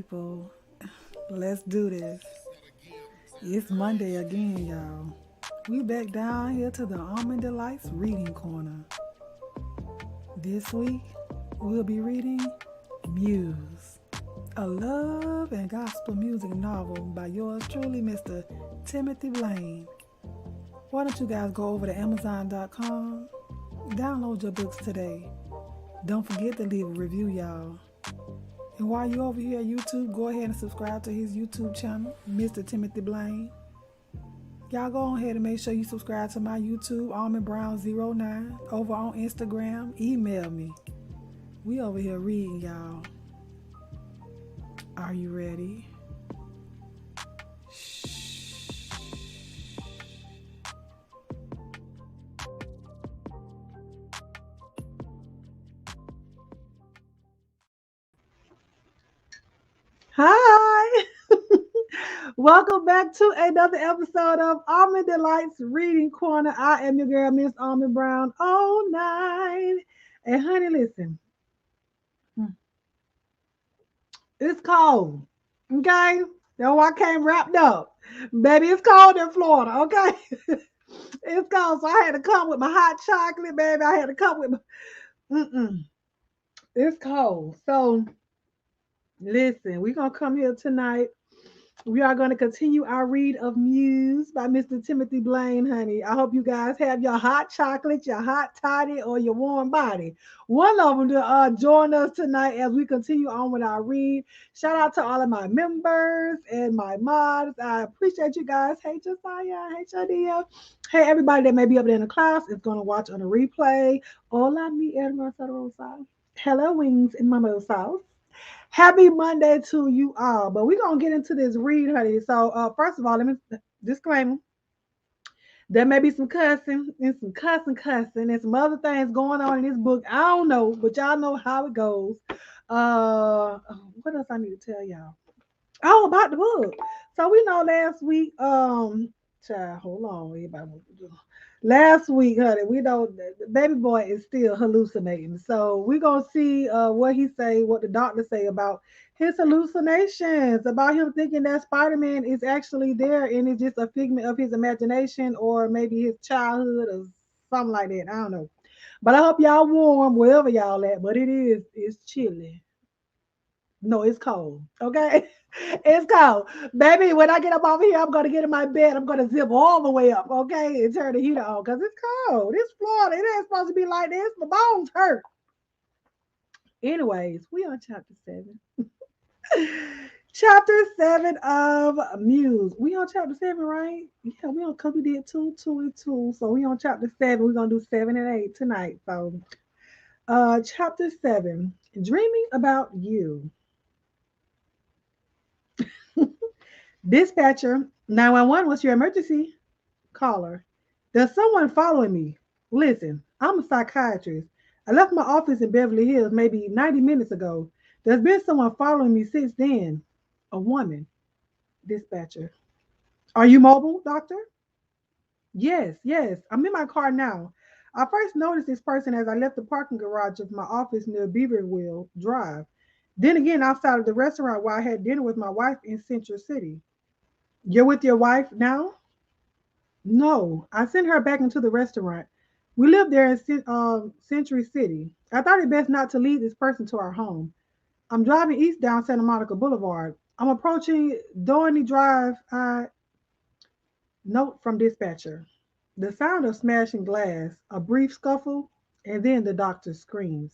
people. Let's do this. It's Monday again, y'all. We back down here to the Almond Delights Reading Corner. This week, we'll be reading Muse, a love and gospel music novel by yours truly, Mr. Timothy Blaine. Why don't you guys go over to Amazon.com, download your books today. Don't forget to leave a review, y'all. And while you're over here at YouTube, go ahead and subscribe to his YouTube channel, Mr. Timothy Blaine. Y'all go ahead and make sure you subscribe to my YouTube, Almond Brown09, over on Instagram. Email me. We over here reading, y'all. Are you ready? Shh. Hi! Welcome back to another episode of Almond Delights Reading Corner. I am your girl, Miss Almond Brown 09. And honey, listen, it's cold. Okay? That's why I came wrapped up. Baby, it's cold in Florida, okay? It's cold. So I had to come with my hot chocolate, baby. I had to come with my it's cold. So listen, we're gonna come here tonight. We are going to continue our read of Muse by Mr. Timothy Blaine, honey. I hope you guys have your hot chocolate, your hot toddy, or your warm body. One of them to join us tonight as we continue on with our read. Shout out to all of my members and my mods. I appreciate you guys. Hey, Josiah. Hey, Shadia. Hey, everybody that may be up there in the class is going to watch on a replay. Hola, mi hermosa rosa. Hello, wings in my sauce. Happy Monday to you all. But we're gonna get into this read, honey. So first of all, let me disclaimer. There may be some cussing and some cussing and some other things going on in this book. I don't know, but y'all know how it goes. What else I need to tell y'all? Oh, about the book. So we know last week, child, hold on, everybody. Last week, honey, we know the baby boy is still hallucinating. So we're gonna see what he say, what the doctor say about his hallucinations, about him thinking that Spider-Man is actually there and it's just a figment of his imagination or maybe his childhood or something like that. I don't know. But I hope y'all warm wherever y'all at. But it's chilly. No, it's cold. Okay. It's cold. Baby, when I get up over here, I'm gonna get in my bed. I'm gonna zip all the way up, okay, and turn the heater on because it's cold. It's Florida. It ain't supposed to be like this. My bones hurt. Anyways, we on chapter 7. Chapter 7 of Muse. We on chapter 7, right? Yeah, we on because we did 2, 2, and 2. So we on chapter 7. We're gonna do 7 and 8 tonight. So chapter 7. Dreaming about you. Dispatcher, 911, what's your emergency? Caller, there's someone following me. Listen, I'm a psychiatrist. I left my office in Beverly Hills maybe 90 minutes ago. There's been someone following me since then. A woman. Dispatcher, are you mobile, doctor? Yes, yes. I'm in my car now. I first noticed this person as I left the parking garage of my office near Beaverville Drive. Then again, outside of the restaurant where I had dinner with my wife in Central City. You're with your wife now? No, I sent her back into the restaurant. We live there in Century City. I thought it best not to lead this person to our home. I'm driving east down Santa Monica Boulevard. I'm approaching Dorney Drive. Note from dispatcher. The sound of smashing glass, a brief scuffle, and then the doctor screams.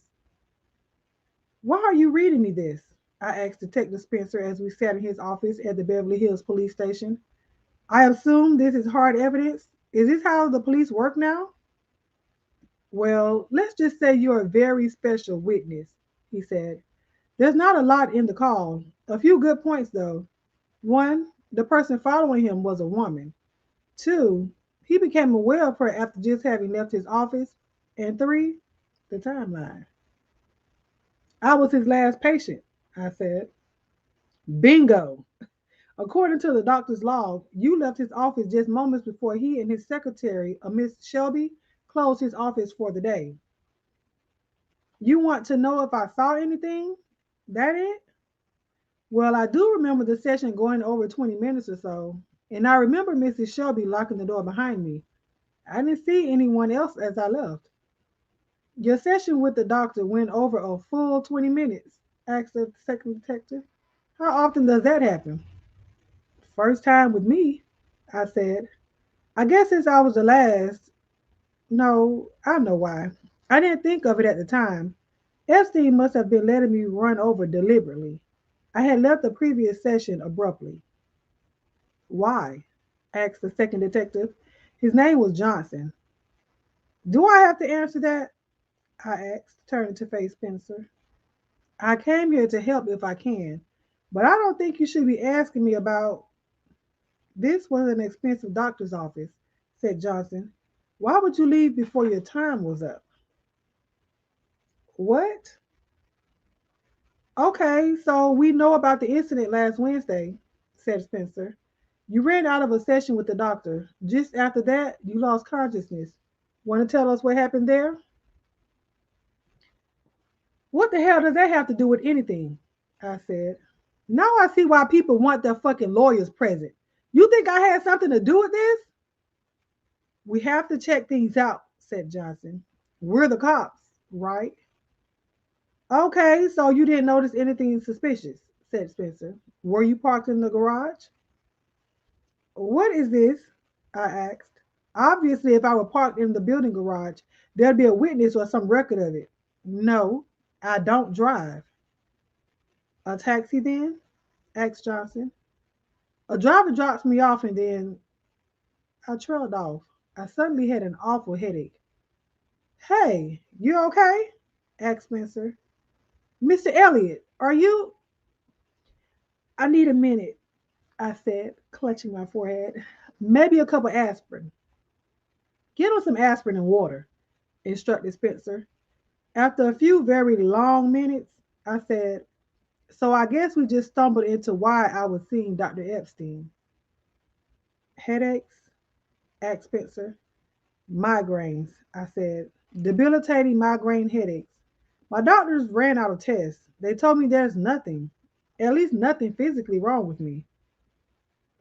Why are you reading me this? I asked Detective Spencer as we sat in his office at the Beverly Hills Police Station. I assume this is hard evidence. Is this how the police work now? Well, let's just say you're a very special witness, he said. There's not a lot in the call. A few good points, though. One, the person following him was a woman. Two, he became aware of her after just having left his office. And three, the timeline. I was his last patient, I said. Bingo. According to the doctor's log, you left his office just moments before he and his secretary, a Miss Shelby, closed his office for the day. You want to know if I saw anything? That it? Well, I do remember the session going over 20 minutes or so, and I remember Mrs. Shelby locking the door behind me. I didn't see anyone else as I left. Your session with the doctor went over a full 20 minutes, asked the second detective. How often does that happen? First time with me, I said. I guess since I was the last. No, I know why. I didn't think of it at the time. Epstein must have been letting me run over deliberately. I had left the previous session abruptly. Why? Asked the second detective. His name was Johnson. Do I have to answer that? I asked, turning to face Spencer. I came here to help if I can, but I don't think you should be asking me about. This was an expensive doctor's office, said Johnson. Why would you leave before your time was up? What? Okay, so we know about the incident last Wednesday, said Spencer. You ran out of a session with the doctor. Just after that, you lost consciousness. Want to tell us what happened there? What the hell does that have to do with anything? I said. Now I see why people want their fucking lawyers present. You think I had something to do with this? We have to check things out, said Johnson. We're the cops, right? Okay, so you didn't notice anything suspicious, said Spencer. Were you parked in the garage? What is this? I asked. Obviously, if I were parked in the building garage, there'd be a witness or some record of it. No, I don't drive. A taxi then? Asked Johnson. A driver drops me off and then I trailed off. I suddenly had an awful headache. Hey, you okay? Asked Spencer. Mr. Elliot, are you? I need a minute, I said, clutching my forehead. Maybe a cup of aspirin. Get him some aspirin and water, instructed Spencer. After a few very long minutes, I said, so I guess we just stumbled into why I was seeing Dr. Epstein. Headaches? Asked Spencer. Migraines, I said. Debilitating migraine headaches. My doctors ran out of tests. They told me there's nothing, at least nothing physically wrong with me.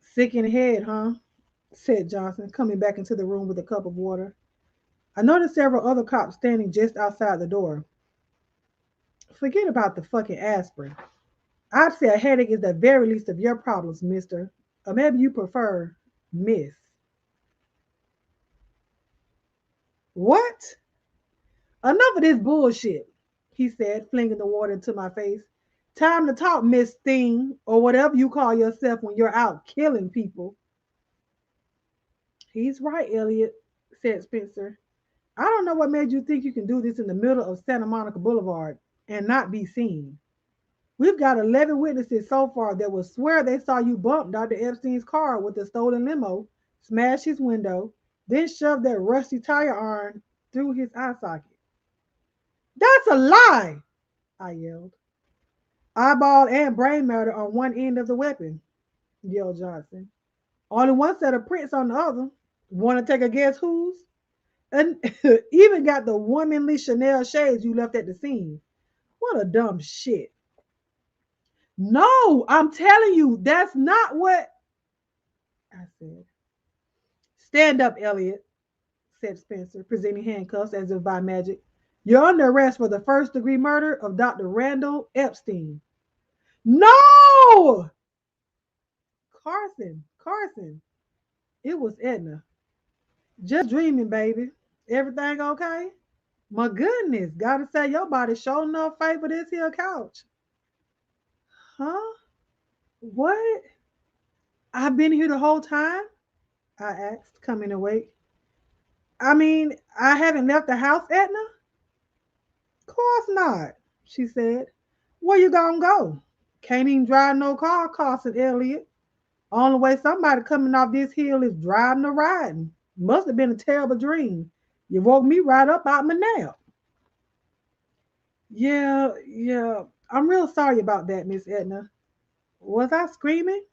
Sick in the head, huh? Said Johnson, coming back into the room with a cup of water. I noticed several other cops standing just outside the door. Forget about the fucking aspirin. I'd say a headache is the very least of your problems, mister. Or maybe you prefer miss. What? Enough of this bullshit, he said, flinging the water into my face. Time to talk, Miss Thing, or whatever you call yourself when you're out killing people. He's right, Elliot, said Spencer. I don't know what made you think you can do this in the middle of Santa Monica Boulevard and not be seen. We've got 11 witnesses so far that will swear they saw you bump Dr. Epstein's car with a stolen limo, smash his window, then shove that rusty tire iron through his eye socket. That's a lie, I yelled. Eyeball and brain matter on one end of the weapon, yelled Johnson. Only one set of prints on the other. Want to take a guess whose? And even got the womanly Chanel shades you left at the scene. What a dumb shit. No, I'm telling you, that's not what I said. Stand up, Elliot, said Spencer, presenting handcuffs as if by magic. You're under arrest for the first degree murder of Dr. Randall Epstein. No! Carson. It was Edna. Just dreaming, baby. Everything okay? My goodness, gotta say your body sure enough favor this here couch. Huh? What? I've been here the whole time? I asked, coming awake. I mean, I haven't left the house, Edna? Course not, she said. Where you gonna go? Can't even drive no car, Carson Elliott. Only way somebody coming off this hill is driving or riding. Must have been a terrible dream. You woke me right up out my nap. Yeah. I'm real sorry about that, Miss Edna. Was I screaming?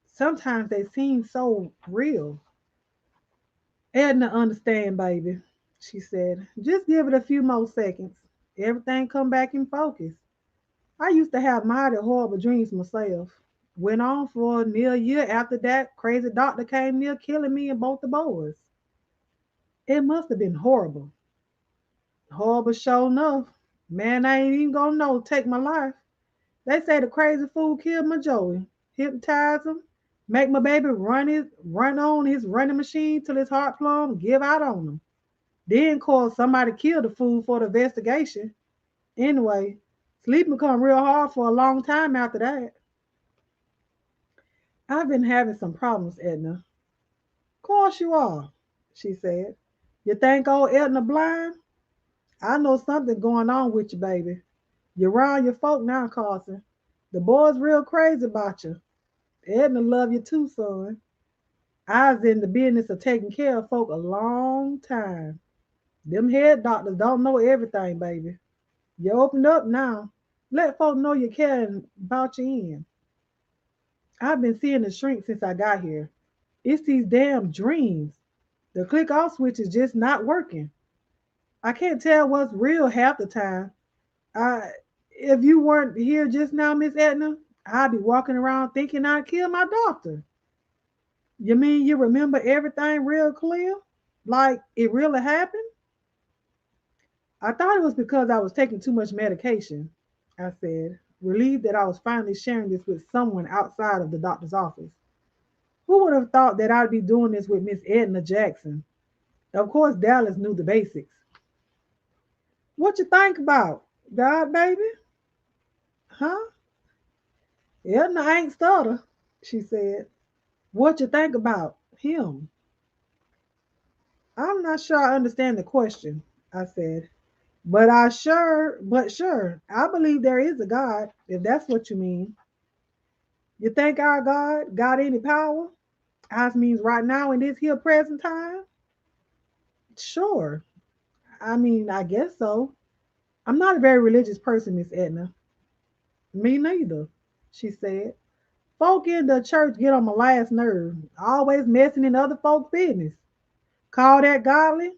Sometimes they seem so real. Edna, understand, baby, she said. Just give it a few more seconds. Everything come back in focus. I used to have mighty horrible dreams myself. Went on for near a year after that crazy doctor came near killing me and both the boys. It must have been horrible. Horrible sure enough. Man, I ain't even gonna know take my life. They say the crazy fool killed my Joey, hypnotize him, make my baby run on his running machine till his heart plumb, give out on him. Then cause somebody killed the fool for the investigation. Anyway, sleep become real hard for a long time after that. I've been having some problems, Edna. Course you are, she said. You think old Edna blind? I know something going on with you, baby. You're around your folk now, Carson. The boy's real crazy about you. Edna love you too, son. I was in the business of taking care of folk a long time. Them head doctors don't know everything, baby. You open up now. Let folk know you caring about you in. I've been seeing the shrink since I got here. It's these damn dreams. The click off switch is just not working. I can't tell what's real half the time. I, if you weren't here just now, Miss Edna, I'd be walking around thinking I'd kill my doctor. You mean you remember everything real clear? Like it really happened? I thought it was because I was taking too much medication, I said, relieved that I was finally sharing this with someone outside of the doctor's office. Who would have thought that I'd be doing this with Miss Edna Jackson? Of course, Dallas knew the basics. What you think about? God, baby? Huh? Edna ain't stutter, she said. What you think about him? I'm not sure I understand the question, I said. But sure, I believe there is a God, if that's what you mean. You think our God got any power? Ours means right now in this here present time? Sure. I mean, I guess so. I'm not a very religious person, Miss Edna. Me neither, she said. Folk in the church get on my last nerve, always messing in other folks' business. Call that godly?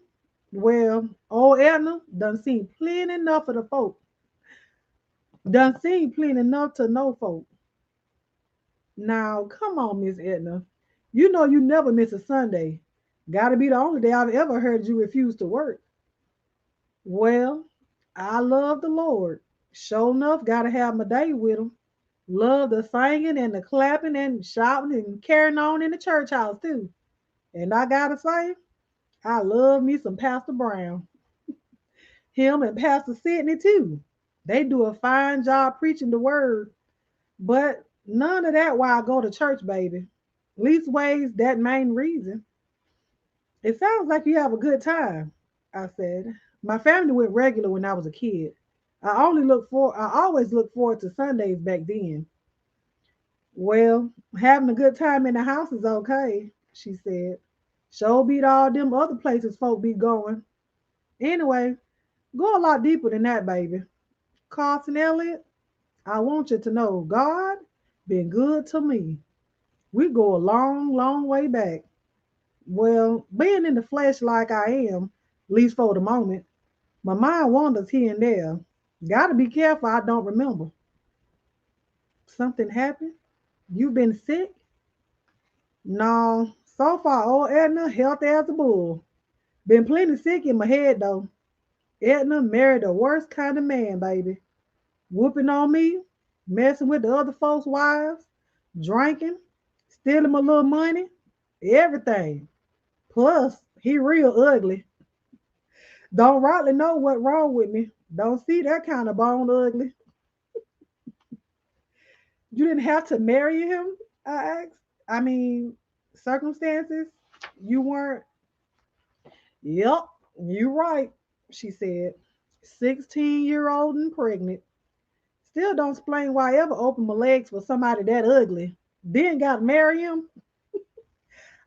Well, old Edna done seen plenty enough of the folk. Done seen plenty enough to know folk. Now, come on, Miss Edna. You know you never miss a Sunday. Gotta be the only day I've ever heard you refuse to work. Well, I love the Lord. Sure enough, gotta have my day with him. Love the singing and the clapping and shouting and carrying on in the church house too. And I gotta say, I love me some Pastor Brown. Him and Pastor Sidney too. They do a fine job preaching the word. But none of that why I go to church, baby. Leastways, that main reason. It sounds like you have a good time, I said. My family went regular when I was a kid. I always look forward to Sundays back then. Well, having a good time in the house is okay, she said. Sure beat all them other places folk be going. Anyway, go a lot deeper than that, baby. Carson Elliott, I want you to know God been good to me. We go a long, long way back. Well, being in the flesh like I am, at least for the moment, my mind wanders here and there. Gotta be careful I don't remember. Something happened? You been sick? No, so far, old Edna, healthy as a bull. Been plenty sick in my head though. Edna married the worst kind of man, baby. Whooping on me, messing with the other folks' wives, drinking, stealing my little money, everything. Plus, he real ugly. Don't rightly know what wrong with me. Don't see that kind of bone ugly. You didn't have to marry him, I asked. I mean, circumstances? You weren't. Yep, you right, she said. 16-year-old and pregnant. Still don't explain why I ever opened my legs for somebody that ugly. Then got to marry him.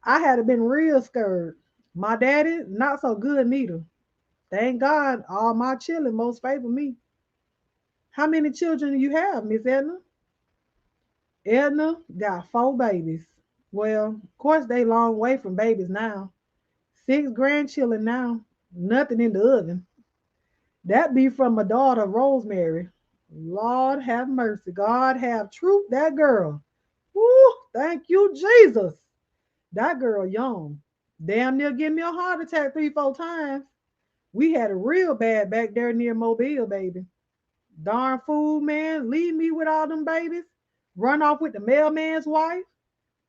I had to been real scared. My daddy, not so good neither. Thank God all my children most favor me. How many children do you have, Miss Edna? Edna got 4 babies. Well, of course they long way from babies now. 6 grandchildren now. Nothing in the oven. That be from my daughter Rosemary. Lord have mercy. God have truth. That girl. Woo, thank you, Jesus. That girl young. Damn near give me a heart attack 3, 4 times. We had a real bad back there near Mobile, baby. Darn fool, man. Leave me with all them babies. Run off with the mailman's wife.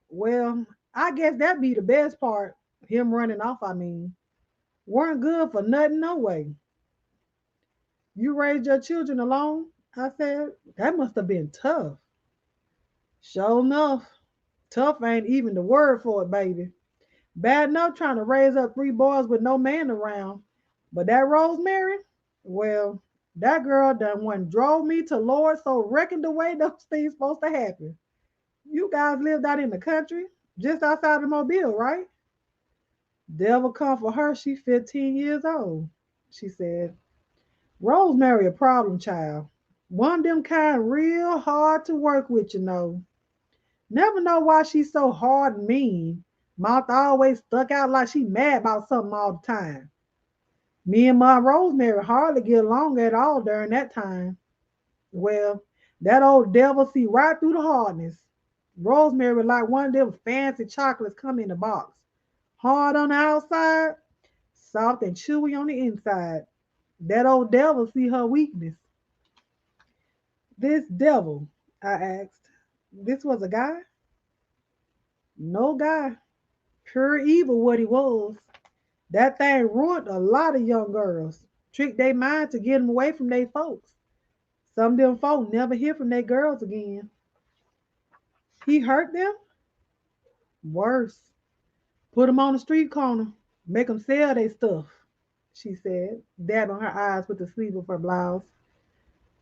Well, I guess that be the best part. Him running off, I mean. Weren't good for nothing, no way. You raised your children alone? I said. That must have been tough. Sure enough. Tough ain't even the word for it, baby. Bad enough trying to raise up 3 boys with no man around. But that Rosemary, well, that girl done one drove me to Lord, so reckon the way those things supposed to happen. You guys lived out in the country, just outside of Mobile, right? Devil come for her, she 15 years old, she said. Rosemary a problem child. One of them kind real hard to work with, you know. Never know why she's so hard and mean. Mouth always stuck out like she mad about something all the time. Me and my Rosemary hardly get along at all during that time. Well, that old devil see right through the hardness. Rosemary like one of them fancy chocolates come in a box. Hard on the outside, soft and chewy on the inside. That old devil see her weakness. This devil, I asked, this was a guy? No guy. Pure evil what he was. That thing ruined a lot of young girls. Tricked their mind to get them away from their folks. Some of them folk never hear from their girls again. He hurt them? Worse. Put them on the street corner. Make them sell their stuff, she said, dabbing her eyes with the sleeve of her blouse.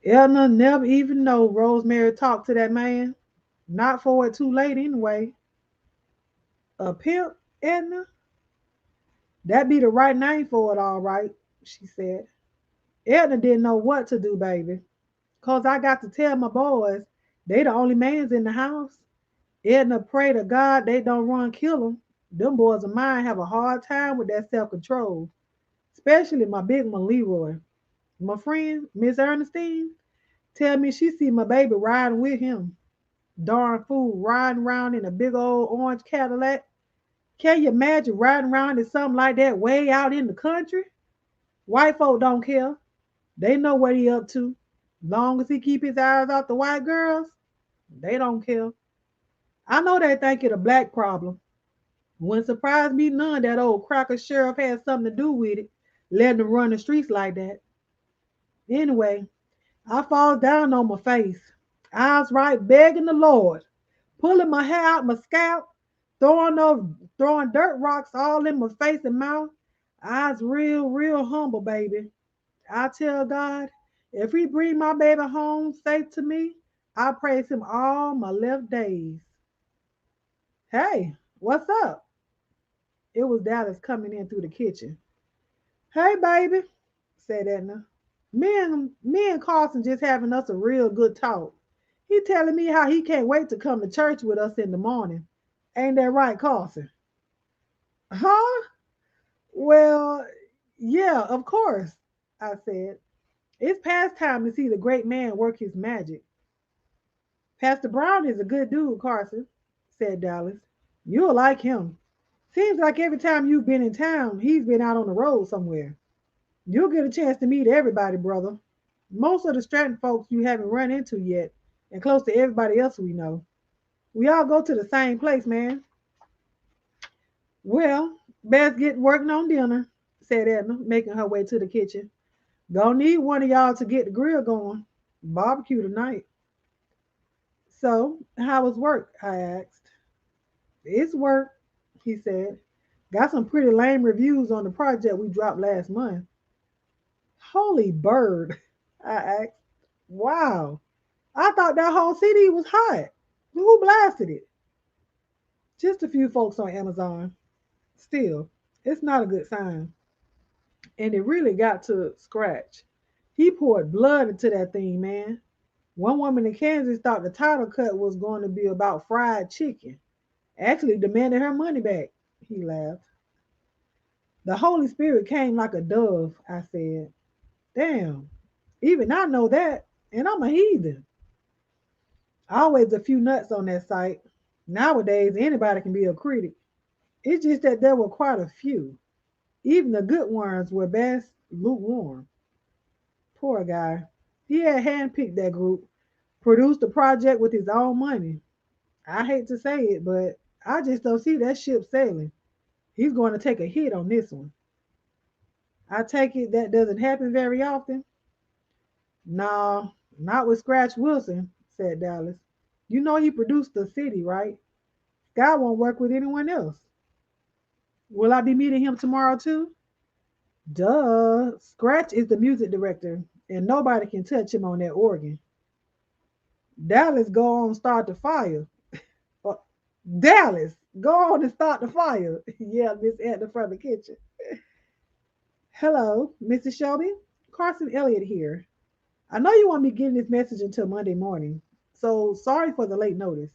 Elna never even know Rosemary talked to that man. Not for it too late anyway. A pimp, Edna? That be the right name for it, all right, she said. Edna didn't know what to do, baby. 'Cause I got to tell my boys they the only mans in the house. Edna pray to God they don't run kill 'em. Them boys of mine have a hard time with that self-control. Especially my big one, Leroy. My friend, Miss Ernestine, tell me she see my baby riding with him. Darn fool riding around in a big old orange Cadillac. Can you imagine riding around in something like that way out in the country? White folk don't care. They know what he up to. Long as he keep his eyes off the white girls, they don't care. I know they think it a black problem. Wouldn't surprise me none that old cracker sheriff had something to do with it, letting them run the streets like that. Anyway, I fall down on my face. I was right begging the Lord, pulling my hair out my scalp, throwing dirt rocks all in my face and mouth. I was real humble, baby. I tell God, if he bring my baby home safe to me, I praise him all my left days. Hey, what's up? It was Dallas coming in through the kitchen. Hey, baby, said Edna. Me and Carson just having us a real good talk. He telling me how he can't wait to come to church with us in the morning. Ain't that right, Carson? Huh? Well, yeah, of course, I said. It's past time to see the great man work his magic. Pastor Brown is a good dude, Carson, said Dallas. You'll like him. Seems like every time you've been in town, he's been out on the road somewhere. You'll get a chance to meet everybody, brother. Most of the Stratton folks you haven't run into yet, and close to everybody else we know. We all go to the same place, man. Well, best get working on dinner, said Edna, making her way to the kitchen. Gonna need one of y'all to get the grill going. Barbecue tonight. So, how was work? I asked. It's work, he said. Got some pretty lame reviews on the project we dropped last month. Holy bird, I asked. Wow. I thought that whole CD was hot. Who blasted it? Just a few folks on Amazon. Still, it's not a good sign. And it really got to scratch. He poured blood into that thing, man. One woman in Kansas thought the title cut was going to be about fried chicken. Actually demanded her money back. He laughed. The Holy Spirit came like a dove, I said. Damn, even I know that. And I'm a heathen. Always a few nuts on that site. Nowadays, anybody can be a critic. It's just that there were quite a few. Even the good ones were best lukewarm. Poor guy. He had handpicked that group, produced the project with his own money. I hate to say it, but I just don't see that ship sailing. He's going to take a hit on this one. I take it that doesn't happen very often. No, not with Scratch Wilson, said Dallas. You know he produced the city, right? Guy won't work with anyone else. Will I be meeting him tomorrow too? Duh. Scratch is the music director, and nobody can touch him on that organ. Dallas, go on, start the fire. Uh, Dallas, go on and start the fire. Yeah, Miss Edna from the kitchen. Hello, Mrs. Shelby. Carson Elliott here. I know you won't be getting this message until Monday morning, so sorry for the late notice.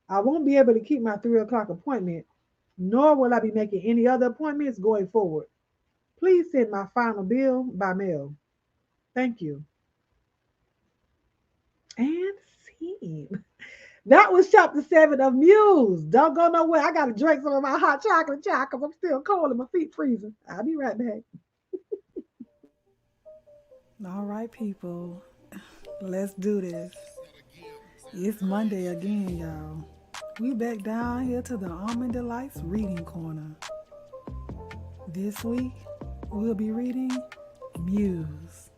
I won't be able to keep my 3 o'clock appointment, nor will I be making any other appointments going forward. Please send my final bill by mail. Thank you. And scene. That was chapter 7 of Muse. Don't go nowhere. I got to drink some of my hot chocolate chai because I'm still cold and my feet freezing. I'll be right back. All right, people. Let's do this. It's Monday again, y'all. We back down here to the Almond Delights Reading Corner. This week, we'll be reading Muse,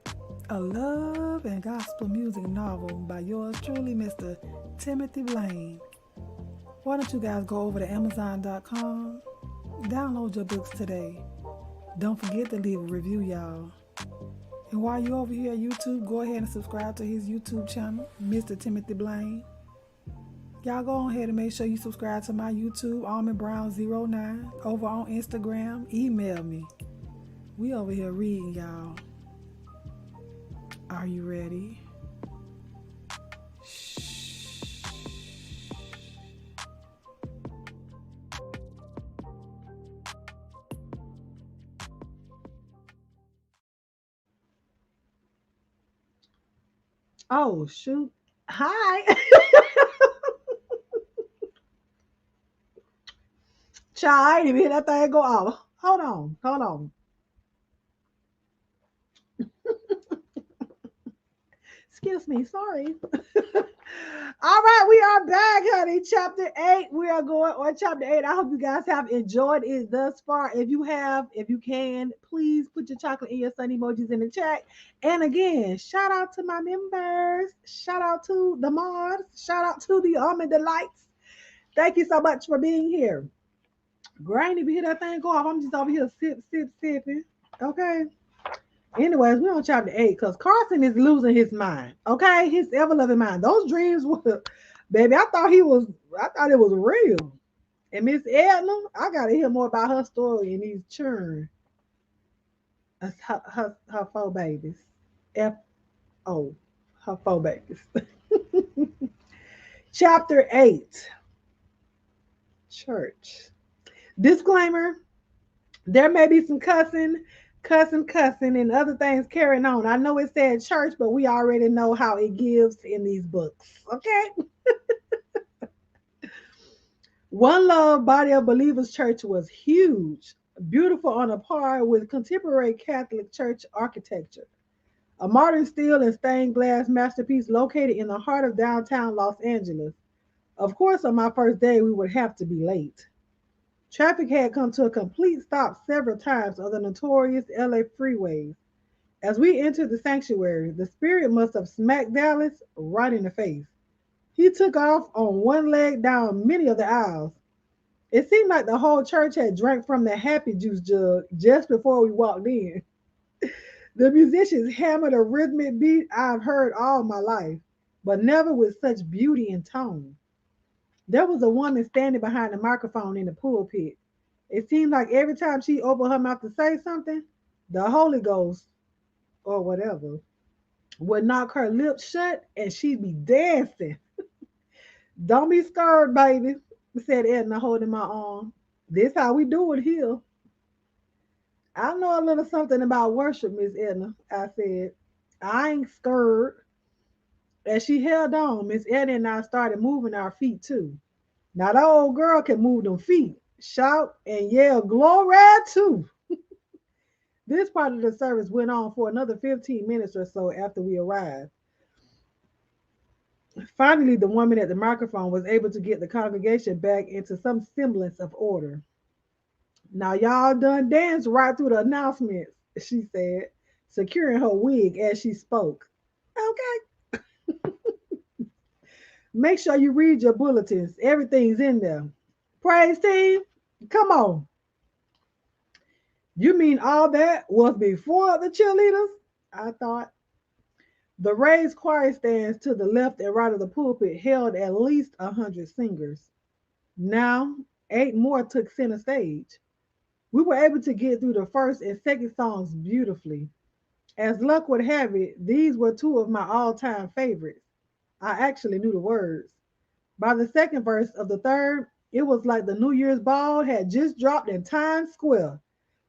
a love and gospel music novel by yours truly, Mr. Timothy Blaine. Why don't you guys go over to Amazon.com, download your books today. Don't forget to leave a review, y'all. And while you're over here at YouTube, go ahead and subscribe to his YouTube channel, Mr. Timothy Blaine. Y'all go ahead and make sure you subscribe to my YouTube, AlmondBrown09, over on Instagram. Email me. We over here reading, y'all. Are you ready? Shh. Oh, shoot. Hi. Child, I ain't even hear that thing go off. Hold on. Hold on. Excuse me. Sorry. All right, we are back, honey. Chapter 8. We are going on chapter 8. I hope you guys have enjoyed it thus far. If you have, if you can, please put your chocolate and your sun emojis in the chat. And again, shout out to my members. Shout out to the mods. Shout out to the Almond Delights. Thank you so much for being here. Granny, be hear that thing go off. I'm just over here sipping. Okay. Anyways, we're on chapter 8 because Carson is losing his mind. Okay, his ever loving mind. Those dreams were, baby. I thought it was real. And Miss Edna, I gotta hear more about her story and these children. Her four babies. F O, her four babies. Chapter 8. Church. Disclaimer: there may be some cussing, and other things carrying on. I know it said church, but we already know how it gives in these books. Okay. One Love Body of Believers Church was huge, beautiful on a par with contemporary Catholic church architecture. A modern steel and stained glass masterpiece located in the heart of downtown Los Angeles. Of course, on my first day, we would have to be late. Traffic had come to a complete stop several times on the notorious LA freeways. As we entered the sanctuary, the spirit must have smacked Dallas right in the face. He took off on one leg down many of the aisles. It seemed like the whole church had drank from the happy juice jug just before we walked in. The musicians hammered a rhythmic beat I've heard all my life, but never with such beauty and tone. There was a woman standing behind the microphone in the pulpit. It seemed like every time she opened her mouth to say something, the Holy Ghost, or whatever, would knock her lips shut and she'd be dancing. Don't be scared, baby, said Edna, holding my arm. This how we do it here. I know a little something about worship, Miss Edna, I said. I ain't scared. As she held on, Miss Eddie and I started moving our feet too. Now that old girl can move them feet, shout and yell glory too. This part of the service went on for another 15 minutes or so after we arrived. Finally, the woman at the microphone was able to get the congregation back into some semblance of order. Now, y'all done danced right through the announcements, she said, securing her wig as she spoke. Okay, make sure you read your bulletins. Everything's in there. Praise team, come on. You mean all that was before the cheerleaders? I thought. The raised choir stands to the left and right of the pulpit held at least 100 singers. Now, 8 more took center stage. We were able to get through the first and second songs beautifully. As luck would have it, these were 2 of my all time favorites. I actually knew the words. By the second verse of the third, it was like the New Year's ball had just dropped in Times Square.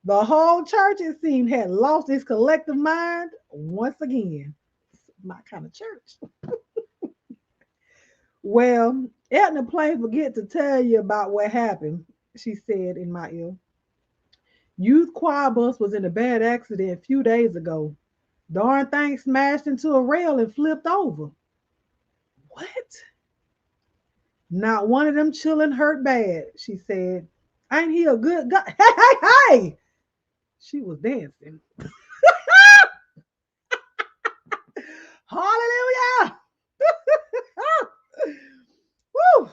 The whole church, it seemed, had lost its collective mind once again. My kind of church. Well, Edna Plain forget to tell you about what happened, she said in my ear. Youth choir bus was in a bad accident a few days ago. Darn thing smashed into a rail and flipped over. What? Not one of them children hurt bad, she said. Ain't he a good guy? Hey, hey, hey! She was dancing. Hallelujah! Woo!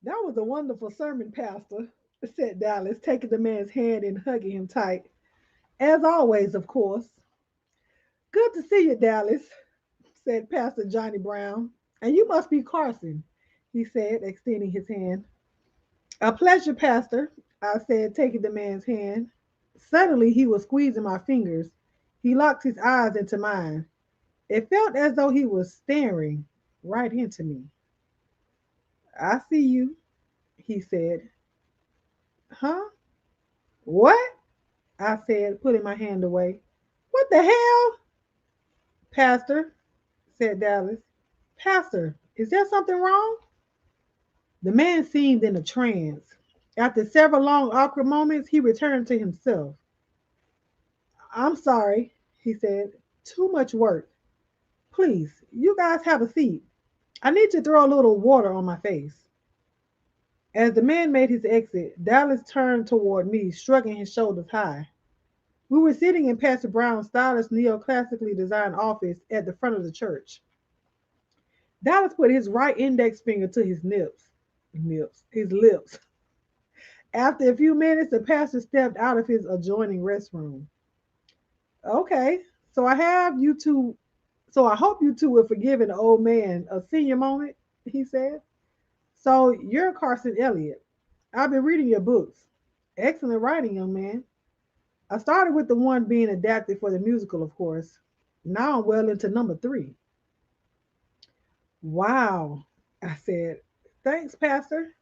That was a wonderful sermon, Pastor, said Dallas, taking the man's hand and hugging him tight. As always, of course. Good to see you, Dallas, said Pastor Johnny Brown. And you must be Carson, he said, extending his hand. A pleasure, Pastor, I said, taking the man's hand. Suddenly, he was squeezing my fingers. He locked his eyes into mine. It felt as though he was staring right into me. I see you, he said. Huh? What? I said, putting my hand away. What the hell? Pastor, said Dallas. Pastor, is there something wrong? The man seemed in a trance. After several long, awkward moments, he returned to himself. I'm sorry, he said. Too much work. Please, you guys have a seat. I need to throw a little water on my face. As the man made his exit, Dallas turned toward me, shrugging his shoulders high. We were sitting in Pastor Brown's stylish neoclassically designed office at the front of the church. Dallas put his right index finger to his lips. After a few minutes, the pastor stepped out of his adjoining restroom. Okay, so I have you two, so I hope you two will forgive an old man a senior moment, he said. So you're Carson Elliott. I've been reading your books. Excellent writing, young man. I started with the one being adapted for the musical, of course. Now I'm well into number 3. Wow, I said. Thanks, Pastor.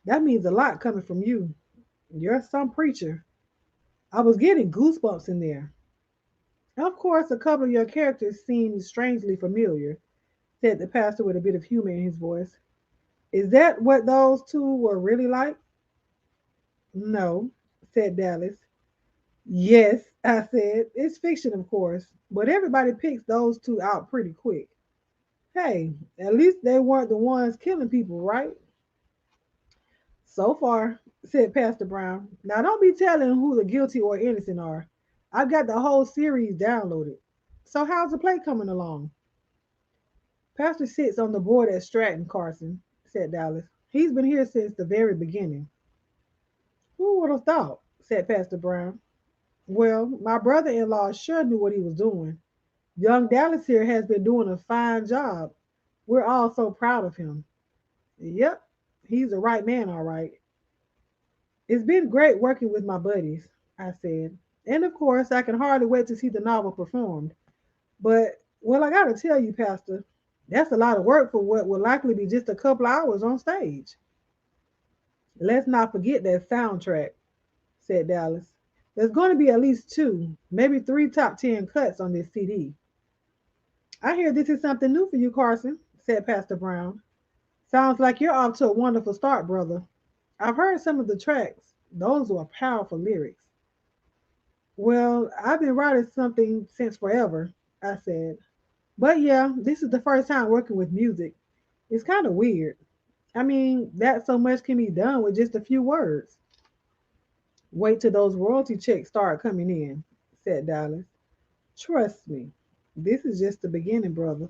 That means a lot coming from you. You're some preacher. I was getting goosebumps in there. Of course, a couple of your characters seem strangely familiar, said the pastor with a bit of humor in his voice. Is that what those 2 were really like? No, said Dallas. Yes, I said. It's fiction, of course, but everybody picks those 2 out pretty quick. Hey, at least they weren't the ones killing people, right? So far, said Pastor Brown. Now don't be telling who the guilty or innocent are. I've got the whole series downloaded. So how's the play coming along? Pastor sits on the board at Stratton, Carson, said Dallas. He's been here since the very beginning. Who would have thought? Said Pastor Brown. Well, my brother in law sure knew what he was doing. Young Dallas here has been doing a fine job. We're all so proud of him. Yep, he's the right man, all right. It's been great working with my buddies, I said. And of course, I can hardly wait to see the novel performed. But, well, I gotta tell you, Pastor, that's a lot of work for what will likely be just a couple hours on stage. Let's not forget that soundtrack, said Dallas. There's going to be at least 2, maybe 3 top 10 cuts on this CD. I hear this is something new for you, Carson, said Pastor Brown. Sounds like you're off to a wonderful start, brother. I've heard some of the tracks. Those were powerful lyrics. Well, I've been writing something since forever, I said. But yeah, this is the first time working with music. It's kind of weird. I mean, that so much can be done with just a few words. Wait till those royalty checks start coming in, said Dallas. Trust me, this is just the beginning, brother.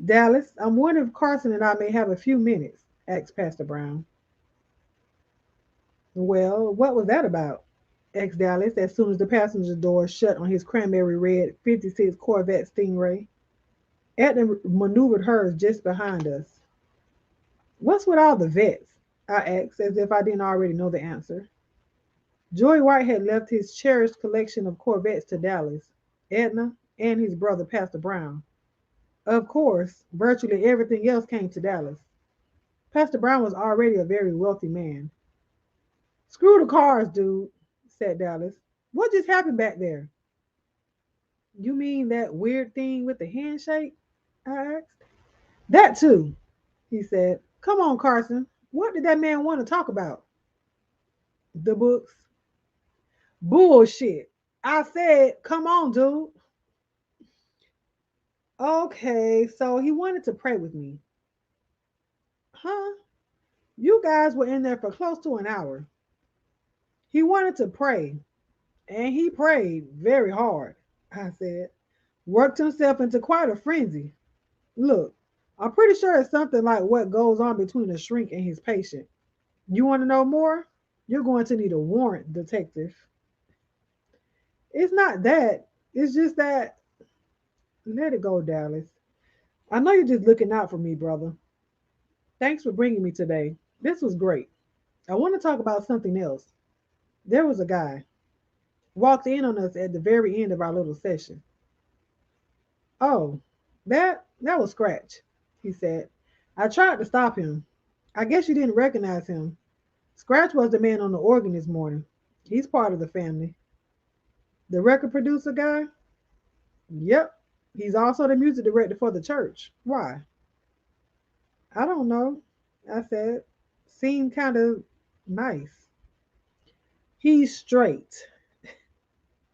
Dallas, I'm wondering if Carson and I may have a few minutes, asked Pastor Brown. Well, what was that about? Asked Dallas as soon as the passenger door shut on his cranberry red 56 Corvette Stingray. Edna maneuvered hers just behind us. What's with all the vets? I asked, as if I didn't already know the answer. Joey White had left his cherished collection of Corvettes to Dallas, Edna, and his brother Pastor Brown. Of course, virtually everything else came to Dallas. Pastor Brown was already a very wealthy man. Screw the cars, dude, said Dallas. What just happened back there? You mean that weird thing with the handshake? I asked. That too, he said. Come on, Carson. What did that man want to talk about? The books. Bullshit. I said, come on, dude. Okay, so he wanted to pray with me. Huh? You guys were in there for close to an hour. He wanted to pray, and he prayed very hard, I said. Worked himself into quite a frenzy. Look, I'm pretty sure it's something like what goes on between a shrink and his patient. You want to know more? You're going to need a warrant, detective. It's not that. It's just that. Let it go, Dallas. I know you're just looking out for me, brother. Thanks for bringing me today. This was great. I want to talk about something else. There was a guy walked in on us at the very end of our little session. Oh, that was Scratch, he said. I tried to stop him. I guess you didn't recognize him. Scratch was the man on the organ this morning. He's part of the family. The record producer guy? Yep. He's also the music director for the church. Why? I don't know, I said. Seemed kind of nice. He's straight.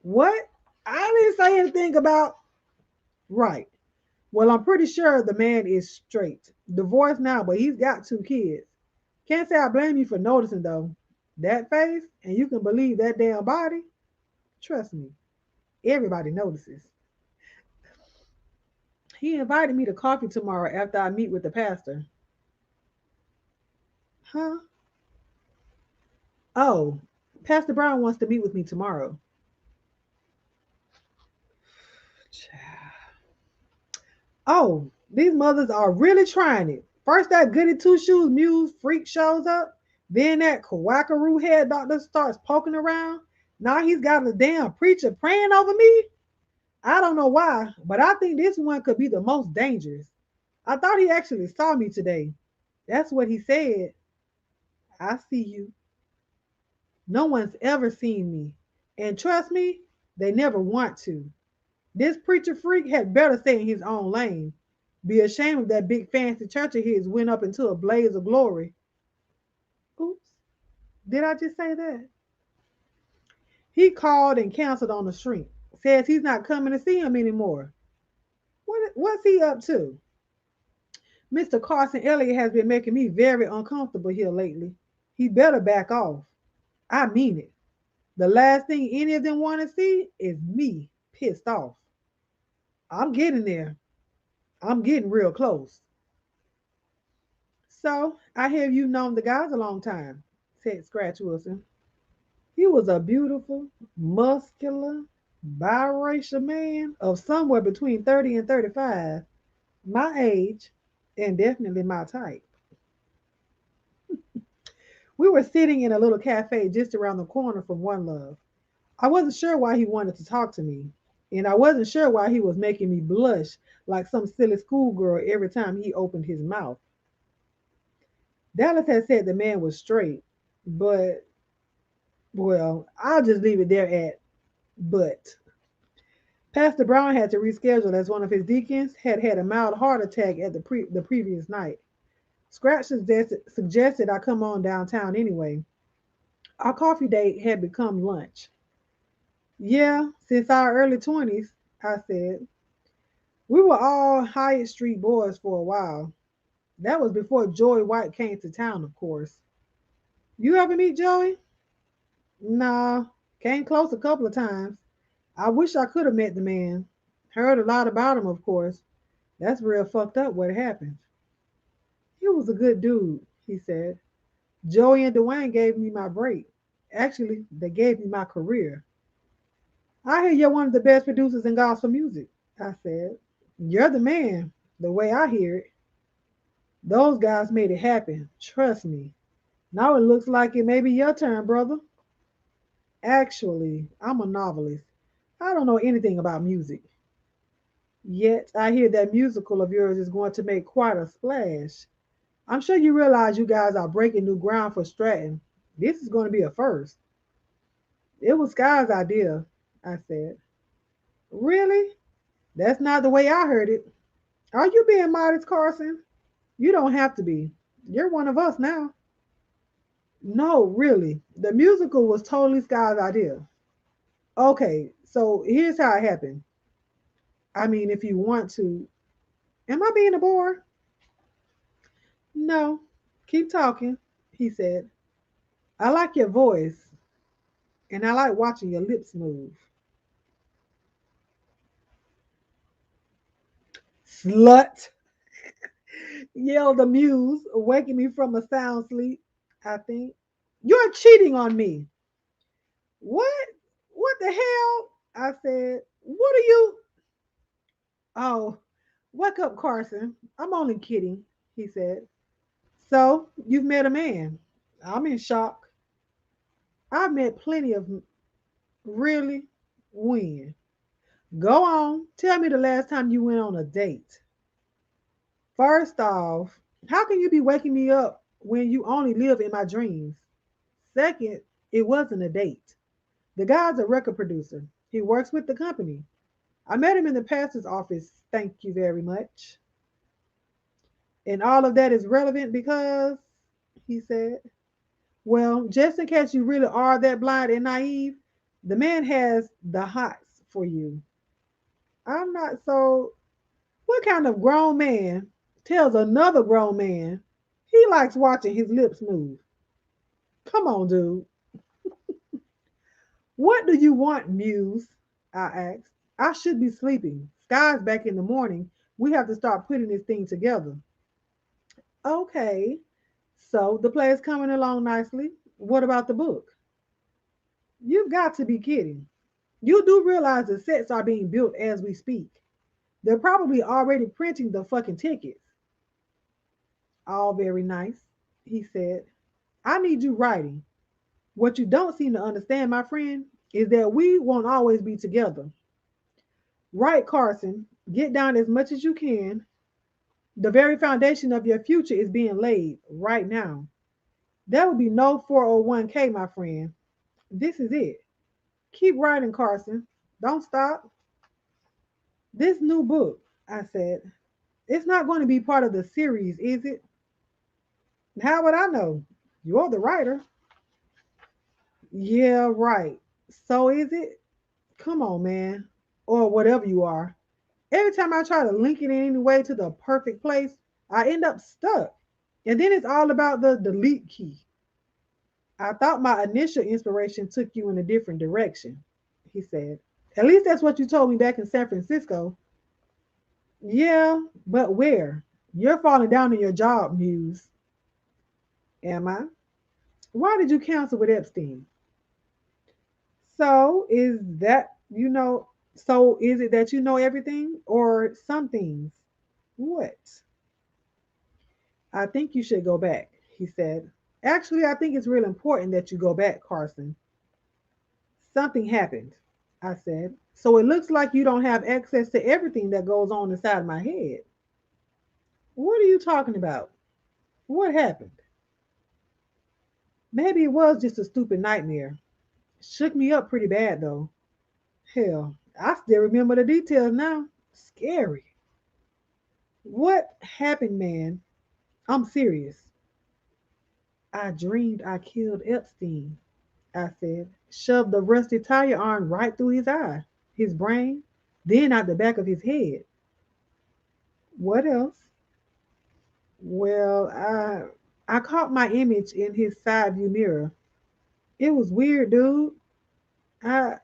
What? I didn't say anything about. Right. Well, I'm pretty sure the man is straight. Divorced now, but he's got two kids. Can't say I blame you for noticing, though. That face, and you can believe that damn body. Trust me, everybody notices. He invited me to coffee tomorrow after I meet with the pastor. Huh? Oh, Pastor Brown wants to meet with me tomorrow. Oh, these mothers are really trying it. First, that goody two shoes Muse freak shows up. Then that quackaroo head doctor starts poking around. Now he's got a damn preacher praying over me. I don't know why, but I think this one could be the most dangerous. I thought he actually saw me today. That's what he said. I see you. No one's ever seen me. And trust me, they never want to. This preacher freak had better stay in his own lane. Be ashamed if that big fancy church of his went up into a blaze of glory. Oops, did I just say that? He called and canceled on the shrink. Says he's not coming to see him anymore. What's he up to? Mr. Carson Elliott has been making me very uncomfortable here lately. He better back off. I mean it. The last thing any of them want to see is me pissed off. I'm getting there. I'm getting real close. So I hear you've known the guys a long time, said Scratch Wilson. He was a beautiful, muscular, biracial man of somewhere between 30 and 35, my age, and definitely my type. We were sitting in a little cafe just around the corner from One Love. I wasn't sure why he wanted to talk to me, and I wasn't sure why he was making me blush like some silly schoolgirl every time he opened his mouth. Dallas had said the man was straight, but, well, I'll just leave it there at but. Pastor Brown had to reschedule as one of his deacons had had a mild heart attack at the previous night. Scratch suggested I come on downtown anyway. Our coffee date had become lunch. Yeah, since our early 20s, I said. We were all Hyatt Street boys for a while. That was before Joey White came to town, of course. You ever meet Joey? Nah, came close a couple of times. I wish I could have met the man. Heard a lot about him, of course. That's real fucked up what happened. He was a good dude, he said. Joey and Dwayne gave me my break. Actually, they gave me my career. I hear you're one of the best producers in gospel music, I said. You're the man, the way I hear it. Those guys made it happen. Trust me. Now it looks like it may be your turn, brother. Actually, I'm a novelist. I don't know anything about music. Yet I hear that musical of yours is going to make quite a splash. I'm sure you realize you guys are breaking new ground for Stratton. This is going to be a first. It was Sky's idea, I said. Really? That's not the way I heard it. Are you being modest, Carson? You don't have to be. You're one of us now. No, really. The musical was totally Sky's idea. Okay, so here's how it happened. I mean, if you want to. Am I being a bore? No. Keep talking, he said. I like your voice, and I like watching your lips move. Slut, yelled the muse, waking me from a sound sleep, I think. You're cheating on me. What? What the hell? I said. What are you? Oh, wake up, Carson. I'm only kidding, he said. So, you've met a man. I'm in shock. I've met plenty of really when. Go on, tell me the last time you went on a date. First off, how can you be waking me up when you only live in my dreams? Second, it wasn't a date. The guy's a record producer. He works with the company. I met him in the pastor's office. Thank you very much. And all of that is relevant because, he said, well, just in case you really are that blind and naive, the man has the hots for you. I'm not so. What kind of grown man tells another grown man he likes watching his lips move? Come on, dude. What do you want, Muse? I asked. I should be sleeping. Sky's back in the morning. We have to start putting this thing together. Okay. So the play is coming along nicely. What about the book? You've got to be kidding. You do realize the sets are being built as we speak. They're probably already printing the fucking tickets. All very nice, he said. I need you writing. What you don't seem to understand, my friend, is that we won't always be together. Right, Carson, get down as much as you can. The very foundation of your future is being laid right now. There will be no 401k, my friend. This is it. Keep writing, Carson. Don't stop. This new book, I said, it's not going to be part of the series, is it? How would I know? You're the writer. Yeah, right. So is it? Come on, man. Or whatever you are. Every time I try to link it in any way to the perfect place, I end up stuck. And then it's all about the delete key. I thought my initial inspiration took you in a different direction, he said. At least that's what you told me back in San Francisco. Yeah, but where? You're falling down in your job, Muse. Am I? Why did you cancel with Epstein? So is that so is it that you know everything or some things? What? I think you should go back, he said. Actually, I think it's real important that you go back, Carson. Something happened, I said. So it looks like you don't have access to everything that goes on inside my head. What are you talking about? What happened? Maybe it was just a stupid nightmare. Shook me up pretty bad though. Hell, I still remember the details now. Scary. What happened, man? I'm serious. I dreamed I killed Epstein, I said. Shoved the rusty tire iron right through his eye, his brain, then out the back of his head. What else? Well, I caught my image in his side view mirror. It was weird, dude. I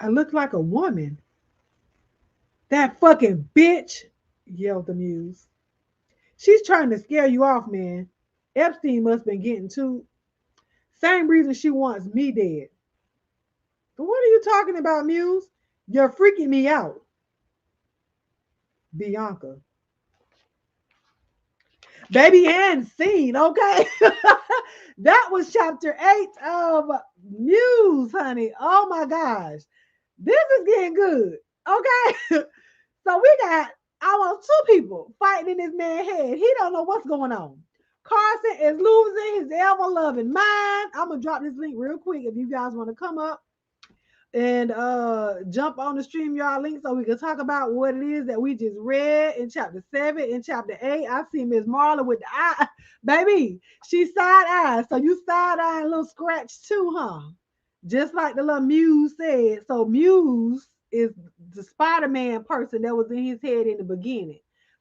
I looked like a woman. That fucking bitch, yelled the muse. She's trying to scare you off, man. Epstein must been getting too. Same reason she wants me dead. What are you talking about, Muse? You're freaking me out. Bianca. Baby and scene, okay? That was chapter 8 of Muse, honey. Oh my gosh. This is getting good. Okay. So we got almost two people fighting in this man's head. He don't know what's going on. Carson is losing his ever loving mind. I'm gonna drop this link real quick if you guys want to come up and jump on the StreamYard link so we can talk about what it is that we just read in chapter 7. In chapter 8, I see Miss Marla with the eye. Baby, she side eyes. So you side eye a little scratch too, huh? Just like the little Muse said. So Muse is the Spider-Man person that was in his head in the beginning.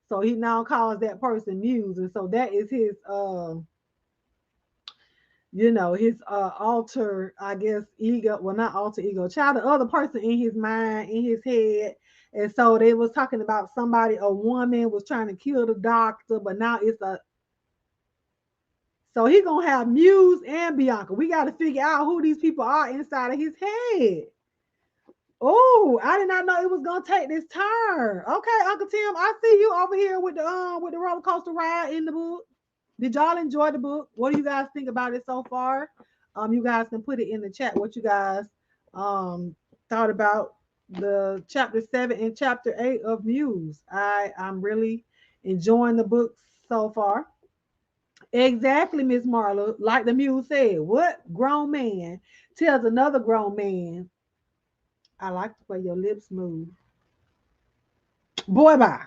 So he now calls that person Muse. And so that is his his alter, I guess, ego, well, not alter ego, child, the other person in his mind, in his head. And so they was talking about somebody, a woman was trying to kill the doctor, but now it's a, so he gonna have Muse and Bianca. We got to figure out who these people are inside of his head. Oh, I did not know it was gonna take this turn. Okay, Uncle Tim, I see you over here with the roller coaster ride in the book. Did y'all enjoy the book? What do you guys think about it so far? You guys can put it in the chat what you guys um thought about the chapter 7 and chapter 8 of Muse. I'm really enjoying the book so far. Exactly, Miss Marla. Like the Muse said, what grown man tells another grown man, I like the way your lips move. Boy, bye.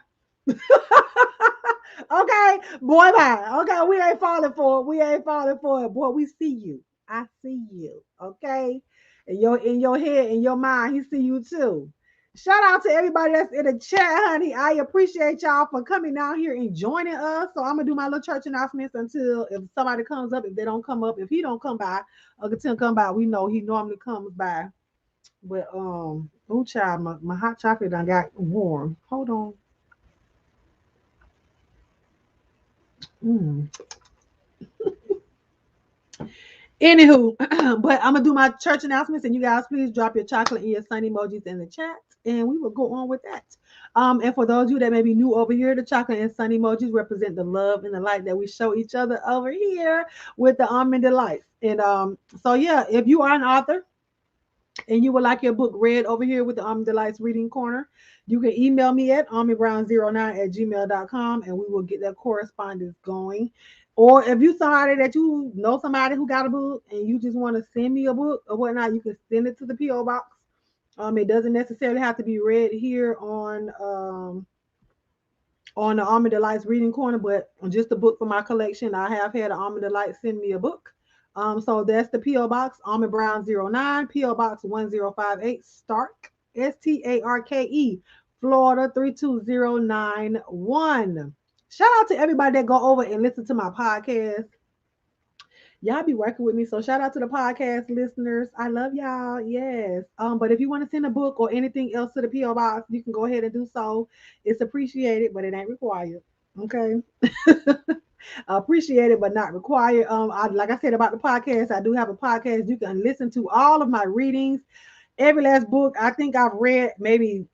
Okay, boy, bye. Okay, we ain't falling for it. We ain't falling for it. Boy, we see you. I see you. Okay, in your head, in your mind, he see you too. Shout out to everybody that's in the chat, honey. I appreciate y'all for coming down here and joining us. So I'm gonna do my little church announcements until if somebody comes up. If they don't come up, if he don't come by, Uncle Tim come by. We know he normally comes by. But oh child, my hot chocolate done got warm. Hold on. Mm. Anywho, but I'm gonna do my church announcements, and you guys please drop your chocolate and your sun emojis in the chat, and we will go on with that. And for those of you that may be new over here, the chocolate and sun emojis represent the love and the light that we show each other over here with the Almond Delights. And so yeah, if you are an author and you would like your book read over here with the Almond Delights Reading Corner, you can email me at almondbrown09@gmail.com and we will get that correspondence going. Or if you somebody that you know somebody who got a book and you just want to send me a book or whatnot, you can send it to the P.O. box. It doesn't necessarily have to be read here on the Almond Delights Reading Corner, but just a book for my collection. I have had Almond Delights send me a book. So that's the P.O. Box, Almond Brown 09, P.O. Box 1058, Starke, STARKE, Florida 32091. Shout out to everybody that go over and listen to my podcast. Y'all be working with me. So shout out to the podcast listeners. I love y'all. Yes. But if you want to send a book or anything else to the P.O. Box, you can go ahead and do so. It's appreciated, but it ain't required. Okay. Appreciated, but not required. Like I said about the podcast, I do have a podcast. You can listen to all of my readings. Every last book. I think I've read maybe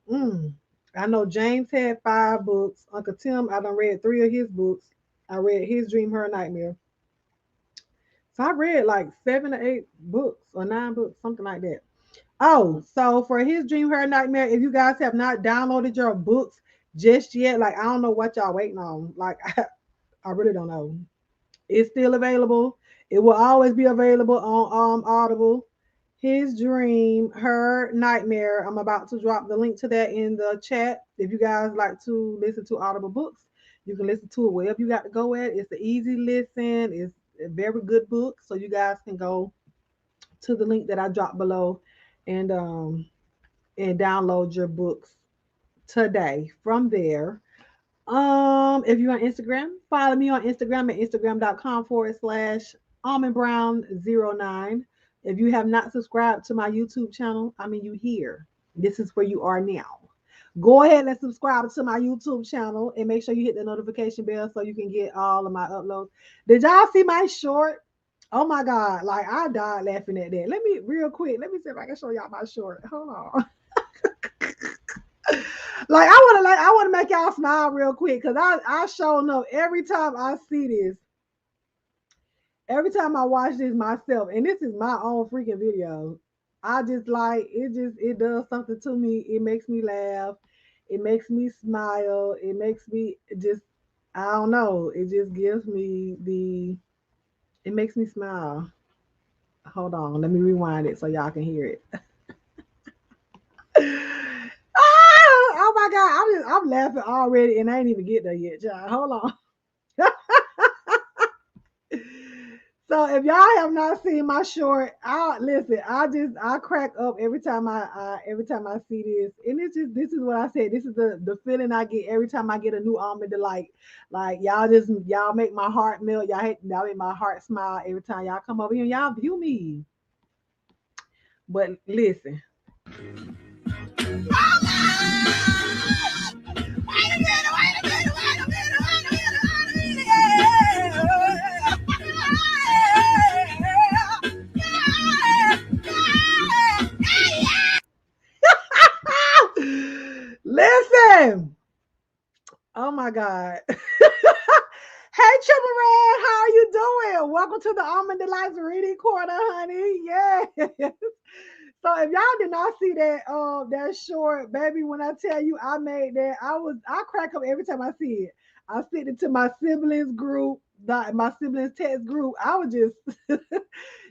I know James had 5 books. Uncle Tim, I done read 3 of his books. I read his Dream Her Nightmare. So I read like 7 or 8 books or 9 books, something like that. Oh, so for his Dream Her Nightmare, if you guys have not downloaded your books just yet, like I don't know what y'all waiting on. Like I really don't know. It's still available. It will always be available on Audible. his dream, her nightmare. I'm about to drop the link to that in the chat. If you guys like to listen to audible books, you can listen to it wherever you got to go at. It's an easy listen. It's a very good book, so you guys can go to the link that I dropped below and download your books today from there. If you're on Instagram, follow me on Instagram at instagram.com/ almondbrown09. If you have not subscribed to my YouTube channel, I mean, you here. This is where you are now. Go ahead and subscribe to my YouTube channel and make sure you hit the notification bell so you can get all of my uploads. Did y'all see my short? Oh my God. Like I died laughing at that. Let me real quick. Let me see if I can show y'all my short. Hold on. I want to make y'all smile real quick because I show know every time I see this, every time I watch this myself, and this is my own freaking video. I just like it. Just it does something to me. It makes me laugh. It makes me smile. It makes me just I don't know. It just gives me the. It makes me smile. Hold on, let me rewind it so y'all can hear it. Oh my God, I'm laughing already, and I ain't even get there yet, child. Hold on. So if y'all have not seen my short, I listen. I crack up every time I see this, and it's just this is what I said. This is the feeling I get every time I get a new Almond Delight. Like y'all make my heart melt. Y'all make my heart smile every time y'all come over here and y'all view me. But listen. Listen. Oh my God. Hey, Triple Red, how are you doing? Welcome to the Almond Delights Reading Corner, honey. Yeah. So if y'all did not see that short, baby, when I tell you I made that, I crack up every time I see it. I sent it to my siblings group, my siblings text group. I was just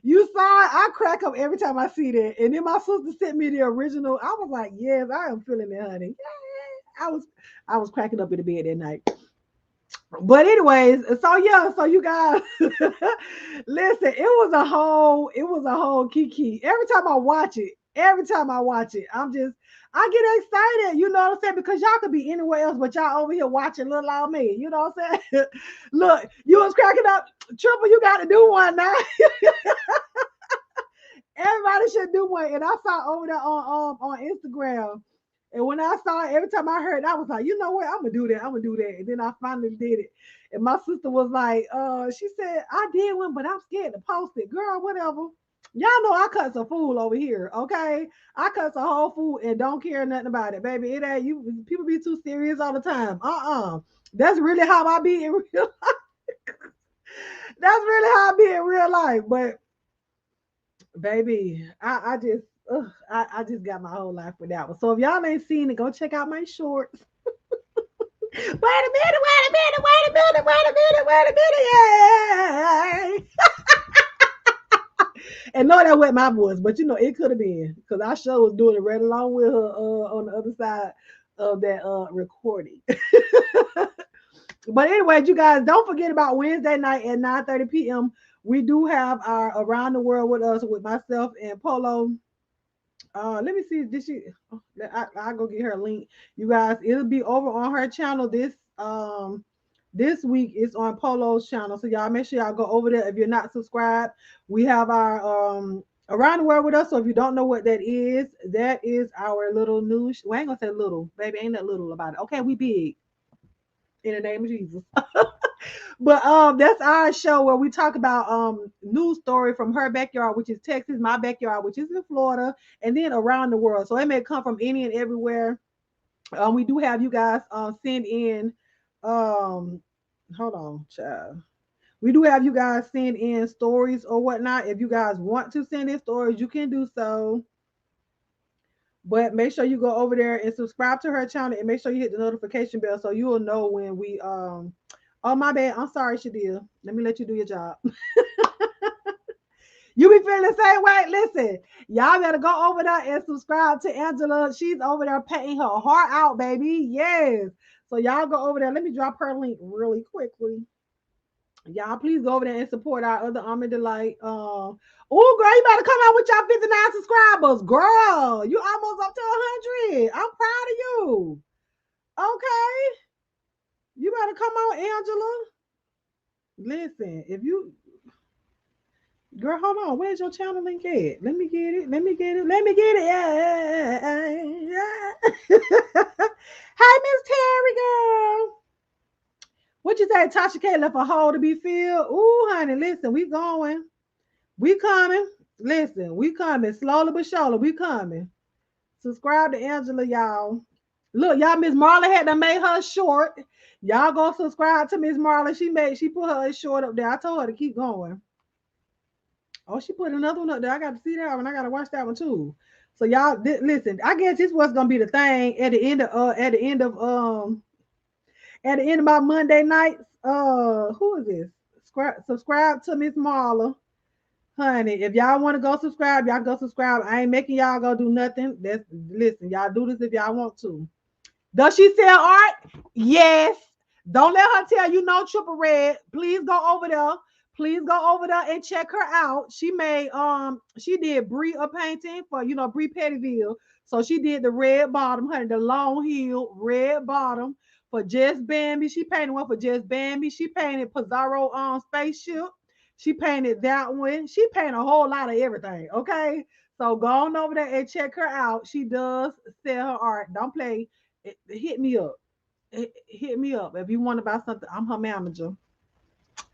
you saw it, I crack up every time I see that. And then my sister sent me the original. I was like, yes, I am feeling it, honey. Yeah. I was cracking up in the bed that night. But anyways, so yeah, so you guys listen, it was a whole kiki. Every time I watch it, I get excited, you know what I'm saying? Because y'all could be anywhere else, but y'all over here watching little old me, you know what I'm saying? Look, you was cracking up, Triple, you gotta do one now. Everybody should do one. And I saw over there on Instagram. And when I saw it, every time I heard it, I was like, you know what? I'm gonna do that. I'm gonna do that. And then I finally did it. And my sister was like, she said, I did one, but I'm scared to post it. Girl, whatever. Y'all know I cut a fool over here, okay? I cut a whole fool and don't care nothing about it, baby. It ain't you. People be too serious all the time. That's really how I be in real life. That's really how I be in real life. But baby, I just got my whole life with that one. So if y'all ain't seen it, go check out my shorts. Wait a minute, wait a minute, wait a minute, wait a minute, wait a minute, yeah. And no, that wasn't my voice, but you know it could have been because I sure was doing it right along with her on the other side of that recording. But anyway, you guys don't forget about Wednesday night at 9:30 p.m. We do have our Around the World with Us with myself and Polo. Let me see. Did she? I'll go get her a link. You guys, it'll be over on her channel this week. It's on Polo's channel, so y'all make sure y'all go over there. If you're not subscribed, we have our Around the World with Us. So if you don't know what that is our little news. Well, I ain't gonna say little, baby. Ain't that little about it? Okay, we big in the name of Jesus. But that's our show where we talk about news story from her backyard, which is Texas, my backyard, which is in Florida, and then around the world. So it may come from any and everywhere. We do have you guys send in hold on, child. We do have you guys send in stories or whatnot. If you guys want to send in stories, you can do so. But make sure you go over there and subscribe to her channel and make sure you hit the notification bell so you will know when we oh my bad. I'm sorry, Shadia. Let me let you do your job. You be feeling the same way? Listen, y'all better go over there and subscribe to Angela. She's over there painting her heart out, baby. Yes. So y'all go over there. Let me drop her link really quickly. Y'all please go over there and support our other Almond Delight. Oh girl, you better come out with y'all 59 subscribers. Girl, you almost up to 100. I'm proud of you. Okay. You better come on, Angela. Listen, if you girl, hold on. Where's your channel link at? Let me get it. Let me get it. Let me get it. Yeah. Hi, Miss Terry, girl. What you say? Tasha K left a hole to be filled. Ooh, honey, listen, we going. We coming. Listen, we coming. Slowly but surely, we coming. Subscribe to Angela, y'all. Look, y'all, Miss Marla had to make her short. Y'all go subscribe to Miss Marla. She put her short up there. I told her to keep going. Oh, she put another one up there. I got to see that one. I got to watch that one too. So y'all, listen. I guess this was gonna be the thing at the end of at the end of my Monday nights. Who is this? Subscribe to Miss Marla, honey. If y'all want to go subscribe, y'all go subscribe. I ain't making y'all go do nothing. That's listen. Y'all do this if y'all want to. Does she sell art? Yes. Don't let her tell you no, Triple Red. Please go over there. Please go over there and check her out. She did Brie a painting for Brie Pettyville. So she did the red bottom, honey, the long heel red bottom for Just Bambi. She painted one for Just Bambi. She painted Pizarro spaceship. She painted that one. She painted a whole lot of everything. Okay. So go on over there and check her out. She does sell her art. Don't play. Hit me up. Hit me up if you want to buy something. I'm her manager.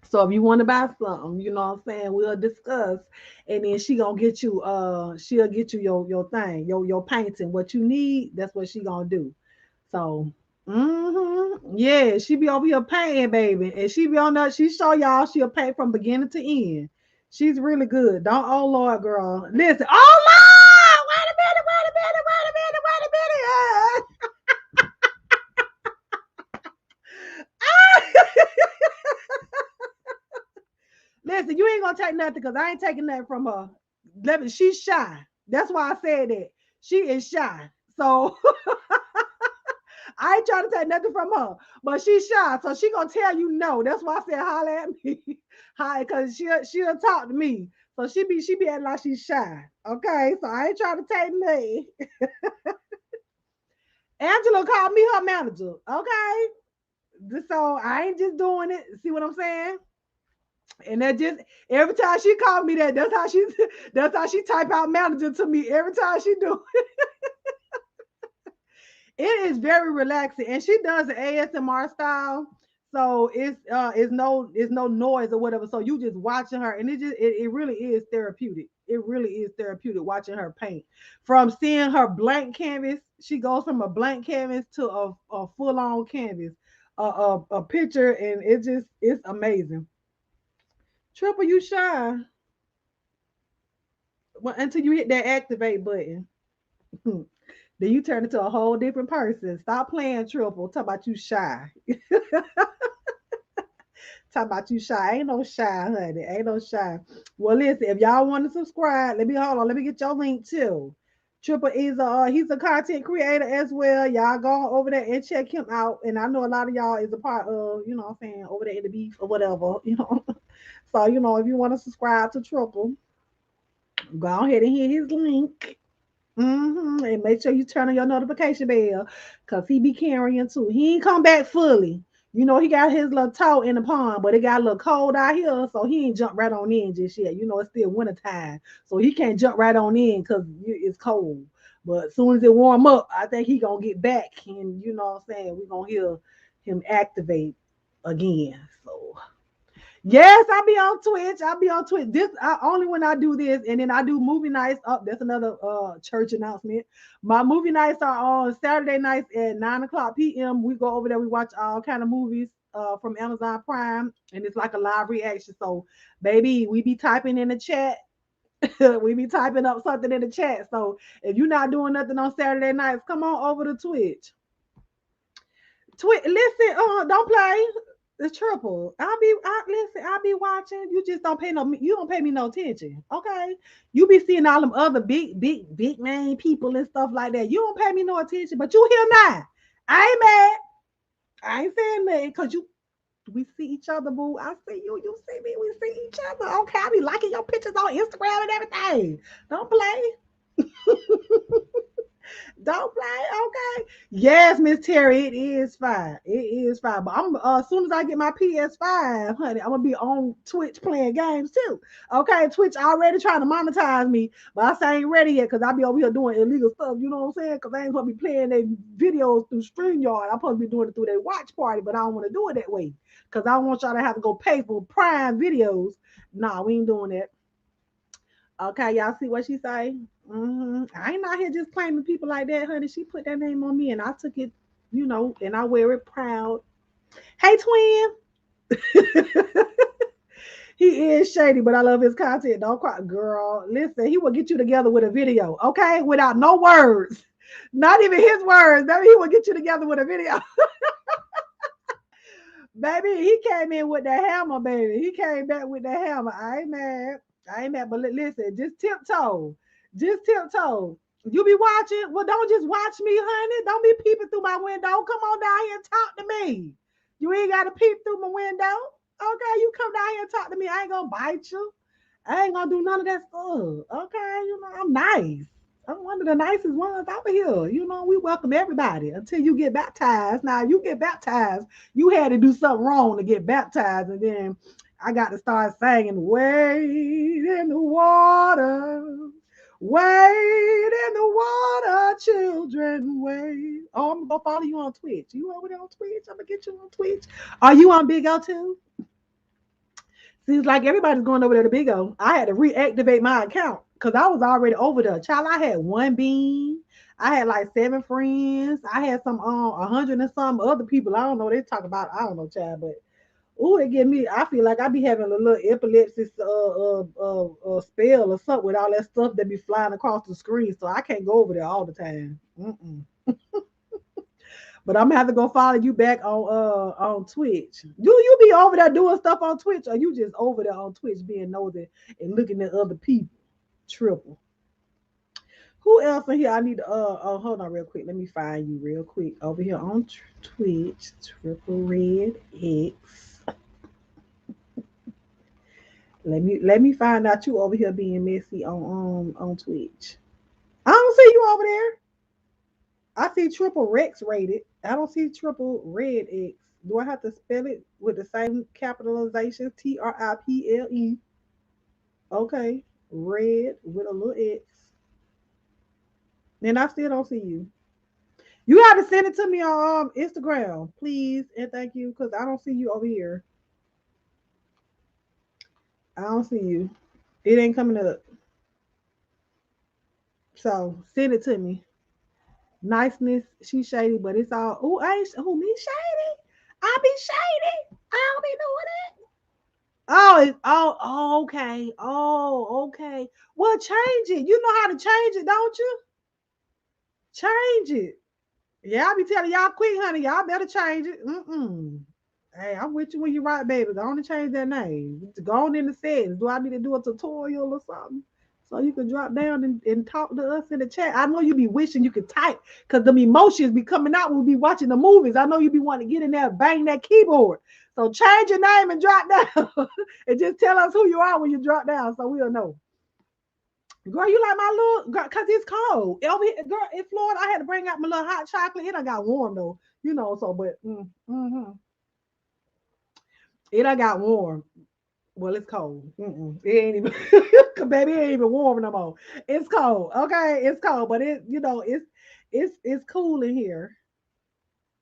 So if you want to buy something, you know what I'm saying, we'll discuss. And then she'll get you your thing, your painting. What you need, that's what she gonna do. So yeah, she be over here painting, baby. And she be on that, she show y'all she'll paint from beginning to end. She's really good. Don't oh Lord, girl. Listen, oh Lord, wait a minute, wait a minute, wait a minute, wait a minute. Listen, you ain't gonna take nothing because I ain't taking nothing from her. She's shy. That's why I said that. She is shy. So I ain't trying to take nothing from her. But she's shy. So she gonna tell you no. That's why I said holler at me. Hi, because she'll talk to me. So she be acting like she's shy. Okay. So I ain't trying to take me. Angela called me her manager. Okay. So I ain't just doing it. See what I'm saying? And that just every time she called me that, that's how she type out manager to me every time she do. It is very relaxing, and she does the ASMR style, so it's no noise or whatever. So you just watching her, and it really is therapeutic. It really is therapeutic watching her paint. From seeing her blank canvas, she goes from a blank canvas to a full on canvas, a picture, and it's amazing. Triple, you shy. Well, until you hit that activate button. Then you turn into a whole different person. Stop playing triple. Talk about you shy. Talk about you shy. Ain't no shy, honey. Ain't no shy. Well, listen, if y'all want to subscribe, let me hold on. Let me get your link too. Triple is he's a content creator as well. Y'all go over there and check him out. And I know a lot of y'all is a part of, what I'm saying, over there in the beef or whatever. So, if you want to subscribe to Triple, go ahead and hit his link. And make sure you turn on your notification bell because he be carrying too. He ain't come back fully. He got his little toe in the pond, but it got a little cold out here, so he ain't jump right on in just yet. It's still winter time, so he can't jump right on in because it's cold. But as soon as it warm up, I think he gonna get back, and you know what I'm saying, we gonna hear him activate again. So yes, I'll be on Twitch. I'll be on Twitch. Only when I do this, and then I do movie nights. Up, that's another church announcement. My movie nights are on Saturday nights at 9 o'clock p.m. We go over there. We watch all kind of movies from Amazon Prime, and it's like a live reaction. So, baby, we be typing in the chat. We be typing up something in the chat. So, if you're not doing nothing on Saturday nights, come on over to Twitch. Listen, don't play. The triple. Listen, I'll be watching. You just don't pay you don't pay me no attention. Okay. You be seeing all them other big name people and stuff like that. You don't pay me no attention, but you here now. I ain't mad. I ain't saying nothing because we see each other, boo. I see you, you see me, we see each other. Okay, I be liking your pictures on Instagram and everything. Don't play. Don't play, okay? Yes, Miss Terry, it is fine. It is fine. But I'm as soon as I get my PS5, honey, I'm gonna be on Twitch playing games too. Okay, Twitch already trying to monetize me, but I ain't ready yet because I be over here doing illegal stuff. You know what I'm saying? Because I ain't gonna be playing their videos through StreamYard. I'm supposed to be doing it through their watch party, but I don't want to do it that way because I don't want y'all to have to go pay for Prime videos. Nah, we ain't doing that. Okay, y'all see what she say? I ain't out here just claiming people like that, honey. She put that name on me, and I took it, and I wear it proud. Hey, twin. He is shady, but I love his content. Don't cry, girl. Listen, he will get you together with a video, okay, without no words, not even his words. Maybe he will get you together with a video. Baby, he came in with the hammer, baby. He came back with the hammer. I ain't mad. I ain't mad. But listen, just tiptoe. Just tiptoe. You be watching? Well, don't just watch me, honey. Don't be peeping through my window. Come on down here and talk to me. You ain't got to peep through my window. Okay, you come down here and talk to me. I ain't gonna bite you. I ain't gonna do none of that stuff. Okay, I'm nice. I'm one of the nicest ones over here. We welcome everybody until you get baptized. Now, you get baptized, you had to do something wrong to get baptized, and then I got to start singing, "Wade in the water, wade in the water, children, wade." Oh, I'm gonna go follow you on Twitch. You over there on Twitch? I'm gonna get you on Twitch. Are you on Big O too? Seems like everybody's going over there to Big O. I had to reactivate my account because I was already over there. Child, I had one bean. I had like 7 friends. I had some 100 and some other people. I don't know. They talk about, I don't know, child, but ooh, it get me. I feel like I be having a little epilepsy spell or something with all that stuff that be flying across the screen. So I can't go over there all the time. But I'm gonna have to go follow you back on Twitch. Do you be over there doing stuff on Twitch, or you just over there on Twitch being nosy and looking at other people? Triple. Who else in here? I need to hold on real quick. Let me find you real quick over here on Twitch. Triple Red X. Let me find out you over here being messy on Twitch. I don't see you over there. I see triple Rex rated. I don't see triple red X. Do I have to spell it with the same capitalization? Triple. Okay. Red with a little X. And I still don't see you. You have to send it to me on Instagram, please, and thank you, because I don't see you over here. I don't see you. It ain't coming up. So send it to me. Niceness, she's shady, but it's all. Oh, I ain't. Oh, me shady. I be shady. I don't be doing it. Oh, okay. Oh, okay. Well, change it. You know how to change it, don't you? Change it. Yeah, I be telling y'all quick, honey. Y'all better change it. Hey, I'm with you when you're right, baby. Go on and change that name. Go on in the settings. Do I need to do a tutorial or something? So you can drop down and talk to us in the chat. I know you be wishing you could type because them emotions be coming out when we be watching the movies. I know you be wanting to get in there and bang that keyboard. So change your name and drop down and just tell us who you are when you drop down so we'll know. Girl, you like my little girl, cause it's cold. Over here, girl, in Florida, I had to bring out my little hot chocolate. It done got warm though, so but it done got warm. Well, it's cold. It ain't even, baby, it ain't even warm no more. It's cold. Okay, it's cold, but it's cool in here.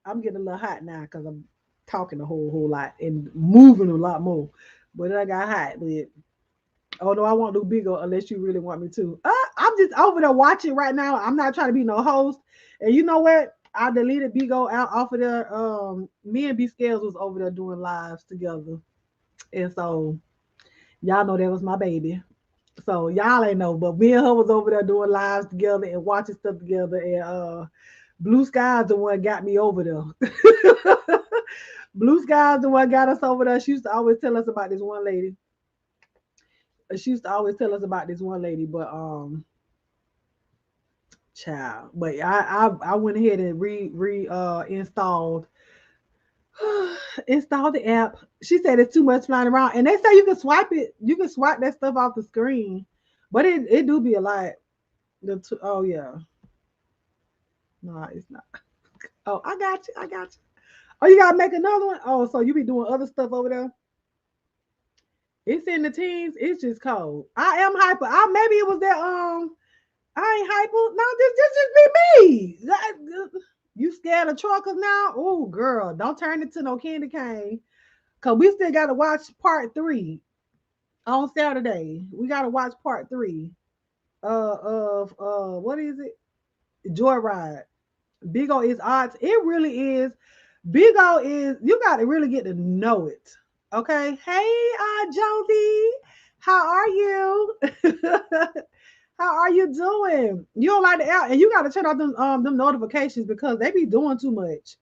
I'm getting a little hot now because I'm talking a whole lot and moving a lot more. But I got hot. But oh no, I won't do bigger unless you really want me to. I'm just over there watching right now. I'm not trying to be no host. And you know what? I deleted Bigo out off of there. Me and B Scales was over there doing lives together. And so y'all know that was my baby. So y'all ain't know, but me and her was over there doing lives together and watching stuff together. And Blue Sky's the one got me over there. Blue Skies the one got us over there. She used to always tell us about this one lady. She used to always tell us about this one lady, but child. But I went ahead and installed installed the app. She said it's too much flying around, and they say you can swipe it. You can swipe that stuff off the screen, but it do be a lot. Oh yeah, no, it's not. Oh, I got you. I got you. Oh, you gotta make another one. Oh, so you be doing other stuff over there? It's in the teens. It's just cold. I am hyper. Maybe it was that I ain't hyper. No, this just be me. You scared of truckers now? Oh, girl, don't turn it to no candy cane. Cause we still gotta watch part 3 on Saturday. We gotta watch part 3 of what is it? Joyride. Big O is odds. It really is. Big O is. You gotta really get to know it. Okay. Hey, Josie, how are you? How are you doing? You don't like the app, and you gotta turn off them notifications because they be doing too much.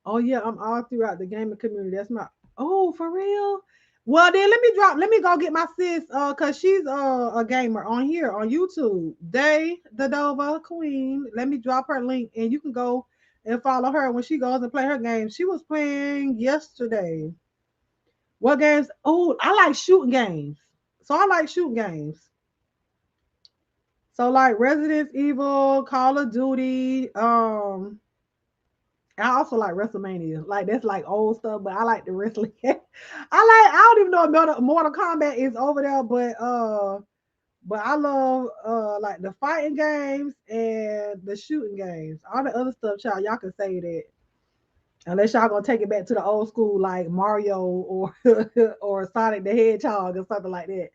Oh yeah, I'm all throughout the gaming community. That's my oh for real. Well then let me go get my sis cause she's a gamer on here on YouTube. Day the Dova Queen. Let me drop her link and you can go and follow her when she goes and play her game. She was playing yesterday. What games? Oh, I like shooting games. So I like shooting games. So like Resident Evil, Call of Duty, I also like WrestleMania. Like that's like old stuff, but I like the wrestling. I don't even know if Mortal Kombat is over there, but I love like the fighting games and the shooting games. All the other stuff, child, y'all can say that. Unless y'all gonna take it back to the old school like Mario or or Sonic the Hedgehog or something like that.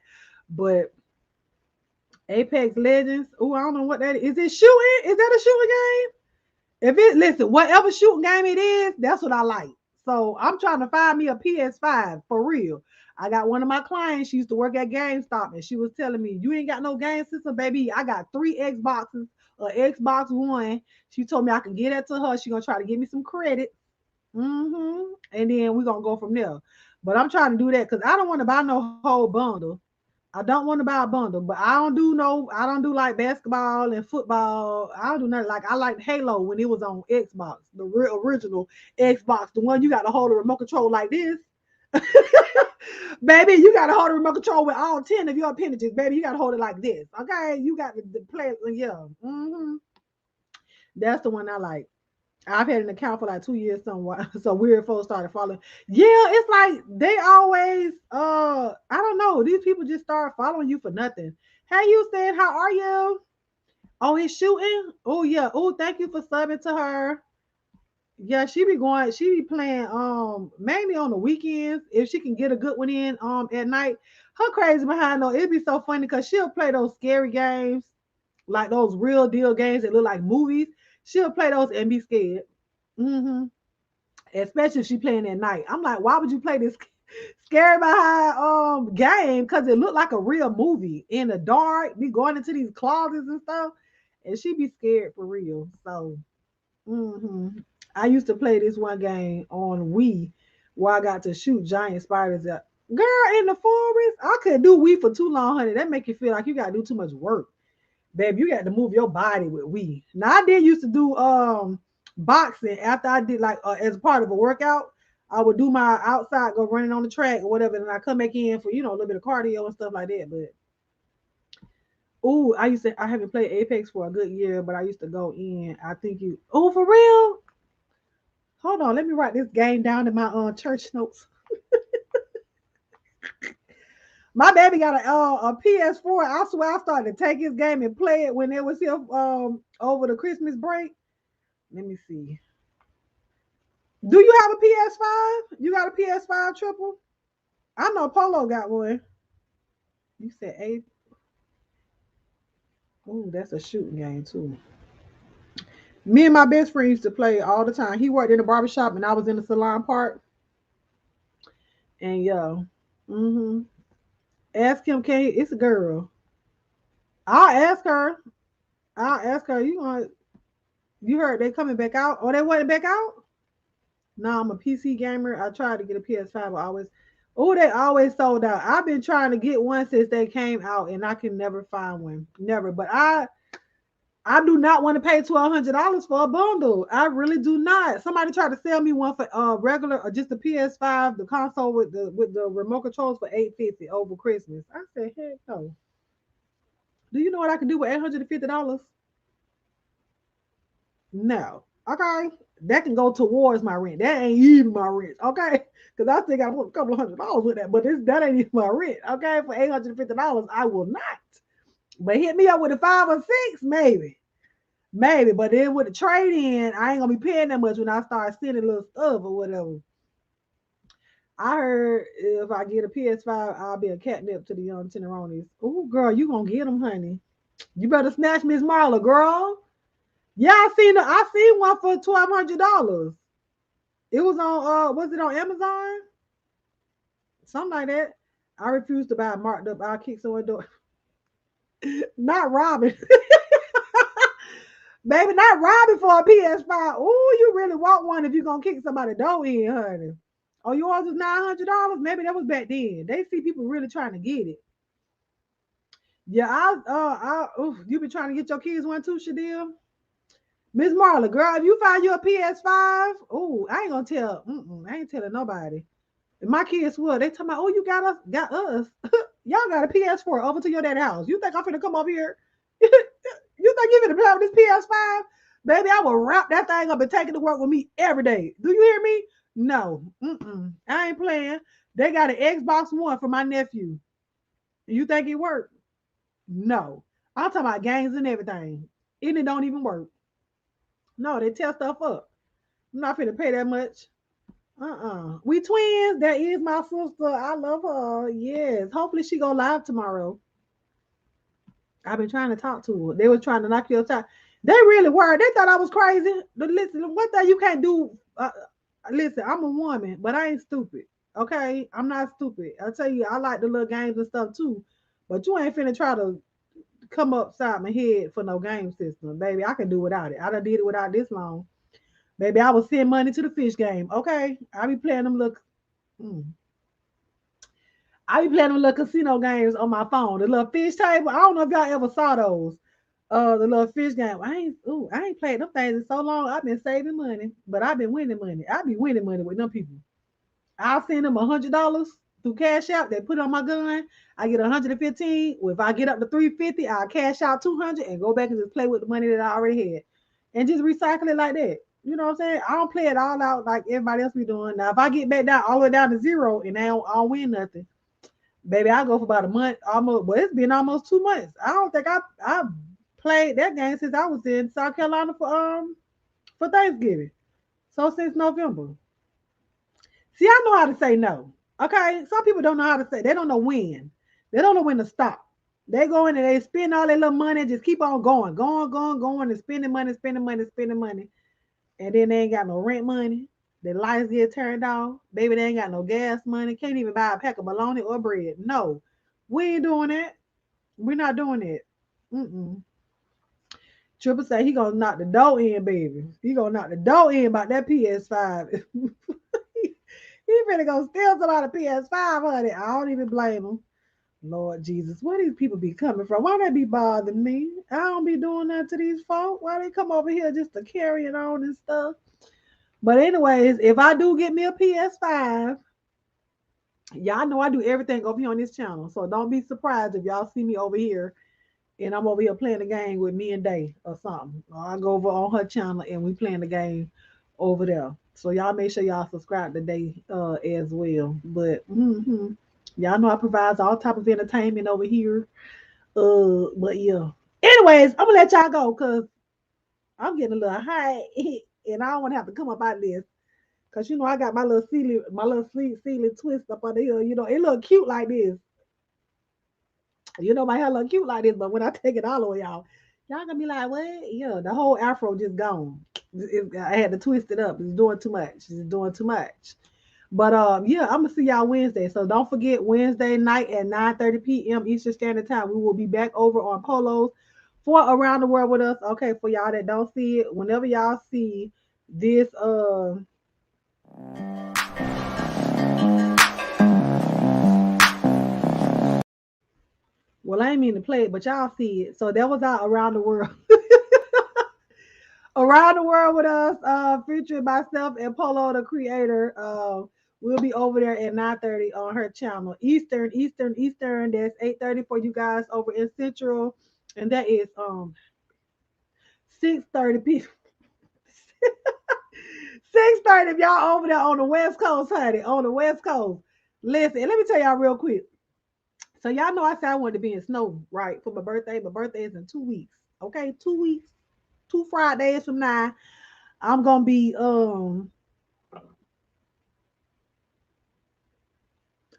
But Apex Legends, oh, I don't know what that is. Is it shooting? Is that a shooting game? If it listen, whatever shooting game it is, that's what I like. So I'm trying to find me a PS5 for real. I got one of my clients. She used to work at GameStop, and she was telling me, "You ain't got no game system, baby. I got 3 Xboxes, Xbox One." She told me I can get that to her. She gonna try to give me some credit, and then we gonna go from there. But I'm trying to do that because I don't want to buy no whole bundle. I don't want to buy a bundle, but I don't do like basketball and football. I don't do nothing. Like I liked Halo when it was on Xbox, the real original Xbox, the one you got to hold the remote control like this. Baby, you got to hold the remote control with all 10 of your appendages. Baby, you got to hold it like this. Okay, you got to play. Yeah, that's the one I like. I've had an account for like 2 years somewhat. So weird folks started following. Yeah, it's like they always I don't know. These people just start following you for nothing. Hey Houston, how are you? Oh, he's shooting? Oh yeah. Oh, thank you for subbing to her. Yeah, she be playing mainly on the weekends if she can get a good one in at night. Her crazy behind though, it'd be so funny because she'll play those scary games, like those real deal games that look like movies. She'll play those and be scared. hmm Especially if she playing at night. I'm like, why would you play this scary behind game? Because it looked like a real movie in the dark. Be going into these closets and stuff, and she be scared for real. So, hmm I used to play this one game on Wii where I got to shoot giant spiders. Girl, in the forest, I couldn't do Wii for too long, honey. That make you feel like you got to do too much work. Babe, you got to move your body with we. Now I did used to do boxing after I did like as part of a workout. I would do my outside, go running on the track or whatever, and I come back in for a little bit of cardio and stuff like that. But I haven't played Apex for a good year, but I used to go in. I think you for real? Hold on, let me write this game down in my church notes. My baby got a PS4. I swear I started to take his game and play it when it was here over the Christmas break. Let me see. Do you have a PS5? You got a PS5 triple? I know Polo got one. You said eight. Ooh, that's a shooting game too. Me and my best friend used to play all the time. He worked in a barbershop and I was in the salon part. And yeah. Mm-hmm. Ask him, can he, it's a girl. I'll ask her. I'll ask her, you heard they coming back out? Or they went back out? No, I'm a PC gamer. I tried to get a PS5, but always, oh, they always sold out. I've been trying to get one since they came out, and I can never find one. Never. But I do not want to pay $1,200 for a bundle. I really do not. Somebody tried to sell me one for regular or just the PS5, the console with the remote controls for $850 over Christmas. I said, heck no. Do you know what I can do with $850? No. Okay. That can go towards my rent. That ain't even my rent. Okay. Because I still got to put a couple of $100 with that. But that ain't even my rent. Okay. For $850, I will not. But hit me up with a 5 or 6, maybe. Maybe. But then with the trade in, I ain't gonna be paying that much when I start sending little stuff or whatever. I heard if I get a PS5, I'll be a catnip to the young tenderonis. Oh, girl, you gonna get them, honey. You better snatch Miss Marla, girl. Yeah, I seen one for $1,200. It was on was it on Amazon? Something like that. I refuse to buy it marked up. I'll kick someone's door. Not robbing. Baby, not robbing for a PS5. Oh, you really want one if you're gonna kick somebody's door in, honey. Oh, yours was $900? Maybe that was back then. They see people really trying to get it. Yeah, you been trying to get your kids one too, Shadil? Miss Marla, girl, if you find you a PS5, oh, I ain't gonna tell. I ain't telling nobody. If my kids would, they tell me, oh, you got us. Y'all got a PS4 over to your daddy house. You think I'm finna come over here? You think you finna play with this PS5? Baby, I will wrap that thing up and take it to work with me every day. Do you hear me? No. I ain't playing. They got an Xbox One for my nephew. You think it worked? No. I'm talking about games and everything. And it don't even work. No, they tear stuff up. I'm not finna pay that much. We twins. That is my sister. I love her. Yes. Hopefully she go live tomorrow. I've been trying to talk to her. They was trying to knock you outside. They really were. They thought I was crazy. But listen, one thing you can't do. Listen, I'm a woman, but I ain't stupid. Okay, I'm not stupid. I tell you, I like the little games and stuff too. But you ain't finna try to come upside my head for no game system, baby. I can do without it. I done did it without this long. Baby, I will send money to the fish game. Okay, I be playing them little. Mm, I be playing them little casino games on my phone. The little fish table. I don't know if y'all ever saw those. The little fish game. I ain't played them things in so long. I've been saving money, but I've been winning money. I be winning money with them people. I'll send them $100 through Cash App. They put it on my gun. I get 115. Well, if I get up to 350, I'll cash out 200 and go back and just play with the money that I already had, and just recycle it like that. You know what I'm saying? I don't play it all out like everybody else be doing. Now, if I get back down all the way down to zero and I don't win nothing, baby, I go for about a month almost. Well, it's been almost 2 months. I don't think I played that game since I was in South Carolina for Thanksgiving. So since November. See, I know how to say no. Okay, some people don't know how to say. They don't know when. They don't know when to stop. They go in and they spend all their little money and just keep on going, and spending money, spending money, and then they ain't got no rent money. Their lights get turned off. Baby, they ain't got no gas money. Can't even buy a pack of bologna or bread. No, we ain't doing that. We're not doing it. Mm-mm. Triple say he gonna knock the door in, baby. He gonna knock the door in about that PS5. He finna go steal somebody PS5, honey. I don't even blame him. Lord Jesus, where these people be coming from? Why they be bothering me? I don't be doing that to these folk. Why they come over here just to carry it on and stuff? But anyways, if I do get me a PS5, y'all know I do everything over here on this channel. So don't be surprised if y'all see me over here and I'm over here playing the game with me and Day or something. Or I go over on her channel and we playing the game over there. So y'all make sure y'all subscribe today as well. But y'all know I provide all type of entertainment over here. But yeah. Anyways, I'm gonna let y'all go because I'm getting a little high and I don't want to have to come up out of this. Cause you know I got my little sleeve twist up under here. You know, it look cute like this. You know, my hair look cute like this, but when I take it all away, y'all gonna be like, what? Yeah, the whole afro just gone. I had to twist it up. It's doing too much. It's doing too much. But yeah, I'm gonna see y'all Wednesday. So don't forget Wednesday night at 9:30 p.m. Eastern Standard Time. We will be back over on Polos for Around the World with us. Okay, for y'all that don't see it, whenever y'all see this Well, I ain't mean to play it, but y'all see it. So that was out around the world. Around the world with us, featuring myself and Polo, the creator. We'll be over there at 9:30 on her channel. Eastern. That's 8:30 for you guys over in Central. And that is 6:30 p. 6:30 if y'all over there on the West Coast, honey. On the West Coast. Listen, let me tell y'all real quick. So y'all know I said I wanted to be in snow, right, for my birthday. My birthday is in 2 weeks. Okay, 2 weeks, 2 Fridays from now. I'm gonna be I'm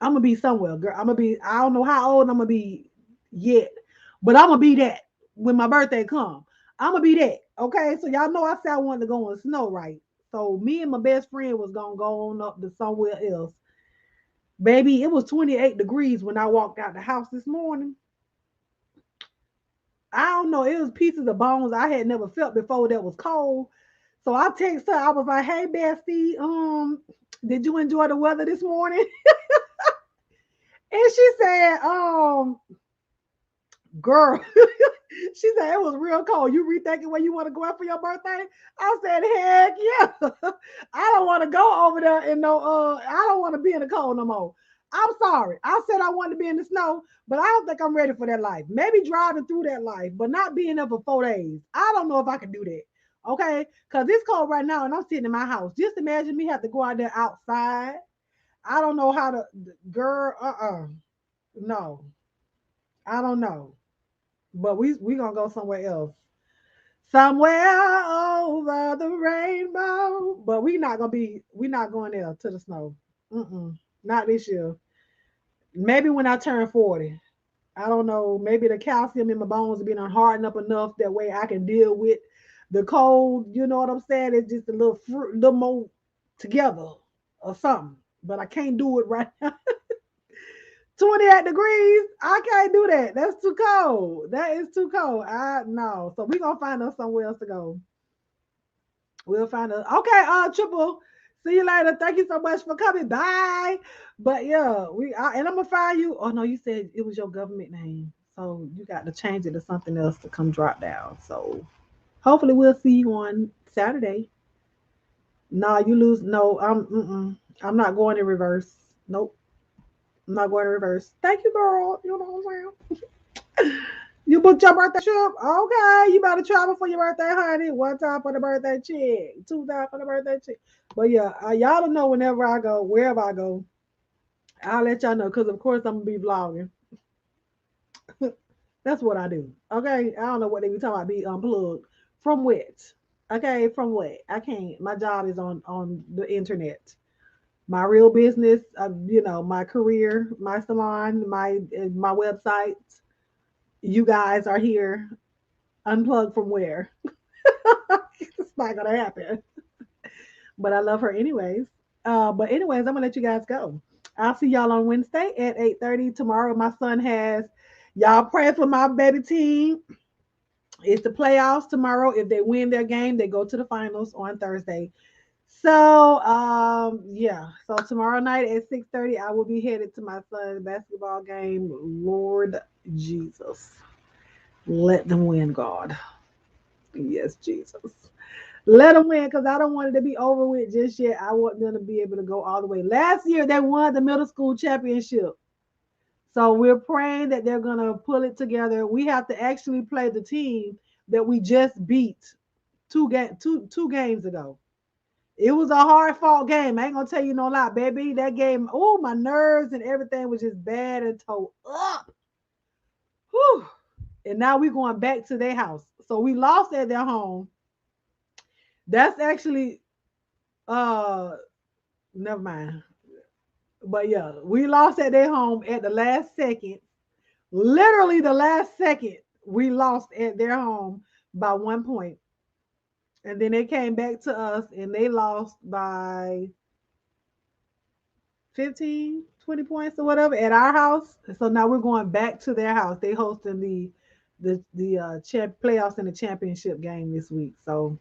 gonna be somewhere, girl. I'm gonna be, I don't know how old I'm gonna be yet, but I'm gonna be that when my birthday come. I'm gonna be that. Okay. So y'all know I said I wanted to go in snow, right? So me and my best friend was gonna go on up to somewhere else. Baby, it was 28 degrees when I walked out the house this morning. I don't know, it was pieces of bones I had never felt before that was cold. So I texted her, I was like, hey Bestie, did you enjoy the weather this morning? And she said, girl, she said it was real cold. You rethinking where you want to go out for your birthday? I said, heck yeah. I don't want to go over there in no I don't want to be in the cold no more. I'm sorry. I said I wanted to be in the snow, but I don't think I'm ready for that life. Maybe driving through that life, but not being there for 4 days. I don't know if I can do that. Okay. Cause it's cold right now and I'm sitting in my house. Just imagine me have to go out there outside. I don't know how to, girl, no, I don't know. But we gonna go somewhere else. Somewhere over the rainbow. But we not going there to the snow. Mm-mm, not this year. Maybe when I turn 40. I don't know. Maybe the calcium in my bones have been hardened up enough that way I can deal with the cold. You know what I'm saying? It's just a little more together or something. But I can't do it right now. 28 degrees. I can't do that. That's too cold. That is too cold. I no. So we gonna find us somewhere else to go. We'll find us. Okay, triple. See you later. Thank you so much for coming. Bye. But yeah, and I'm gonna find you. Oh no, you said it was your government name. So you got to change it to something else to come drop down. So hopefully we'll see you on Saturday. No, you lose. No, I'm not going in reverse. Nope. I'm not going in reverse. Thank you, girl. You know what I'm saying? You booked your birthday trip? Okay, you better travel for your birthday, honey. One time for the birthday check, 2 times for the birthday check. But yeah, y'all don't know whenever I go, wherever I go, I'll let y'all know because of course I'm gonna be vlogging. That's what I do. Okay, I don't know what they be talking about. Be unplugged from what? Okay, from what? I can't. My job is on the internet. My real business, my career, my salon, my website. You guys are here. Unplugged from where? It's not gonna happen. But I love her anyways. But anyways, I'm gonna let you guys go. I'll see y'all on Wednesday at 8:30. Tomorrow, my son has y'all pray for my baby team. It's the playoffs tomorrow. If they win their game, they go to the finals on Thursday. So yeah. So tomorrow night at 6:30, I will be headed to my son's basketball game. Lord Jesus. Let them win, God. Yes, Jesus. Let them win because I don't want it to be over with just yet. I want them to be able to go all the way. Last year, they won the middle school championship. So we're praying that they're going to pull it together. We have to actually play the team that we just beat two games ago. It was a hard fought game. I ain't going to tell you no lie, baby. That game, oh, my nerves and everything was just bad and tore up. Whew. And now we're going back to their house. So we lost at their home. That's actually uh never mind. But yeah, we lost at their home at the last second. Literally the last second, we lost at their home by 1 point. And then they came back to us and they lost by 15, 20 points or whatever at our house. So now we're going back to their house. They hosting the playoffs and the championship game this week. So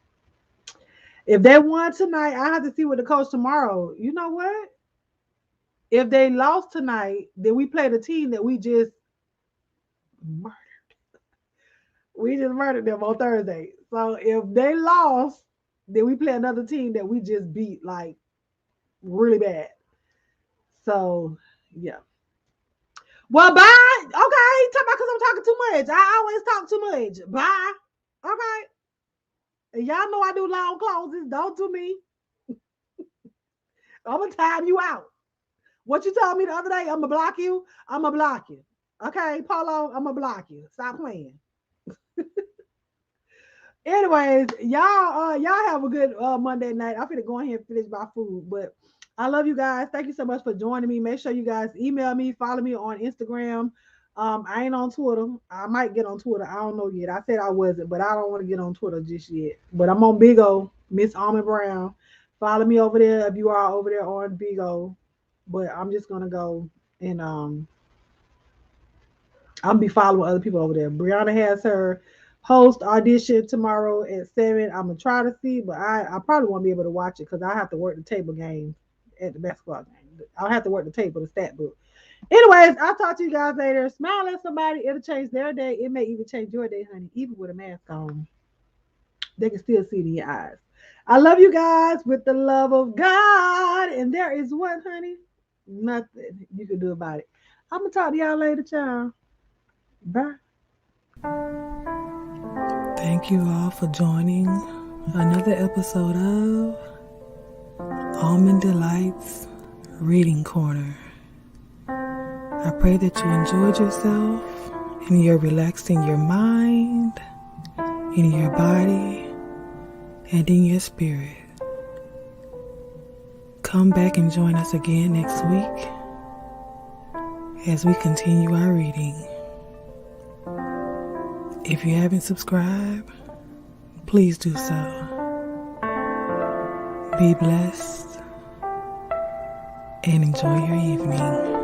If they won tonight, I have to see with the coach tomorrow. You know what? If they lost tonight, then we play the team that mur- we just murdered them on Thursday. So if they lost, then we play another team that we just beat like really bad. So yeah. Well, bye. Okay, talk about because I'm talking too much. I always talk too much. Bye. Okay. And y'all know I do long closes. Don't do me. I'm gonna time you out. What you told me the other day, I'm gonna block you. I'm gonna block you. Okay, Polo, I'm gonna block you. Stop playing. Anyways, y'all have a good Monday night. I'm gonna go ahead and finish my food, but I love you guys. Thank you so much for joining me. Make sure you guys email me, follow me on Instagram. I ain't on Twitter. I might get on Twitter. I don't know yet. I said I wasn't, but I don't want to get on Twitter just yet. But I'm on Big O, Miss Almond Brown. Follow me over there if you are over there on Big O. But I'm just gonna go and I'll be following other people over there. Brianna has her host audition tomorrow at 7. I'm gonna try to see, but I probably won't be able to watch it because I have to work the table game at the basketball game. I'll have to work the table, the stat book. Anyways, I'll talk to you guys later. Smile at somebody, it'll change their day. It may even change your day, honey. Even with a mask on, they can still see it in your eyes. I love you guys with the love of God. And there is what, honey? Nothing you can do about it. I'm gonna talk to y'all later, child. Bye. Thank you all for joining another episode of Almond Delights Reading Corner. I pray that you enjoyed yourself and you're relaxing your mind, in your body, and in your spirit. Come back and join us again next week as we continue our reading. If you haven't subscribed, please do so. Be blessed and enjoy your evening.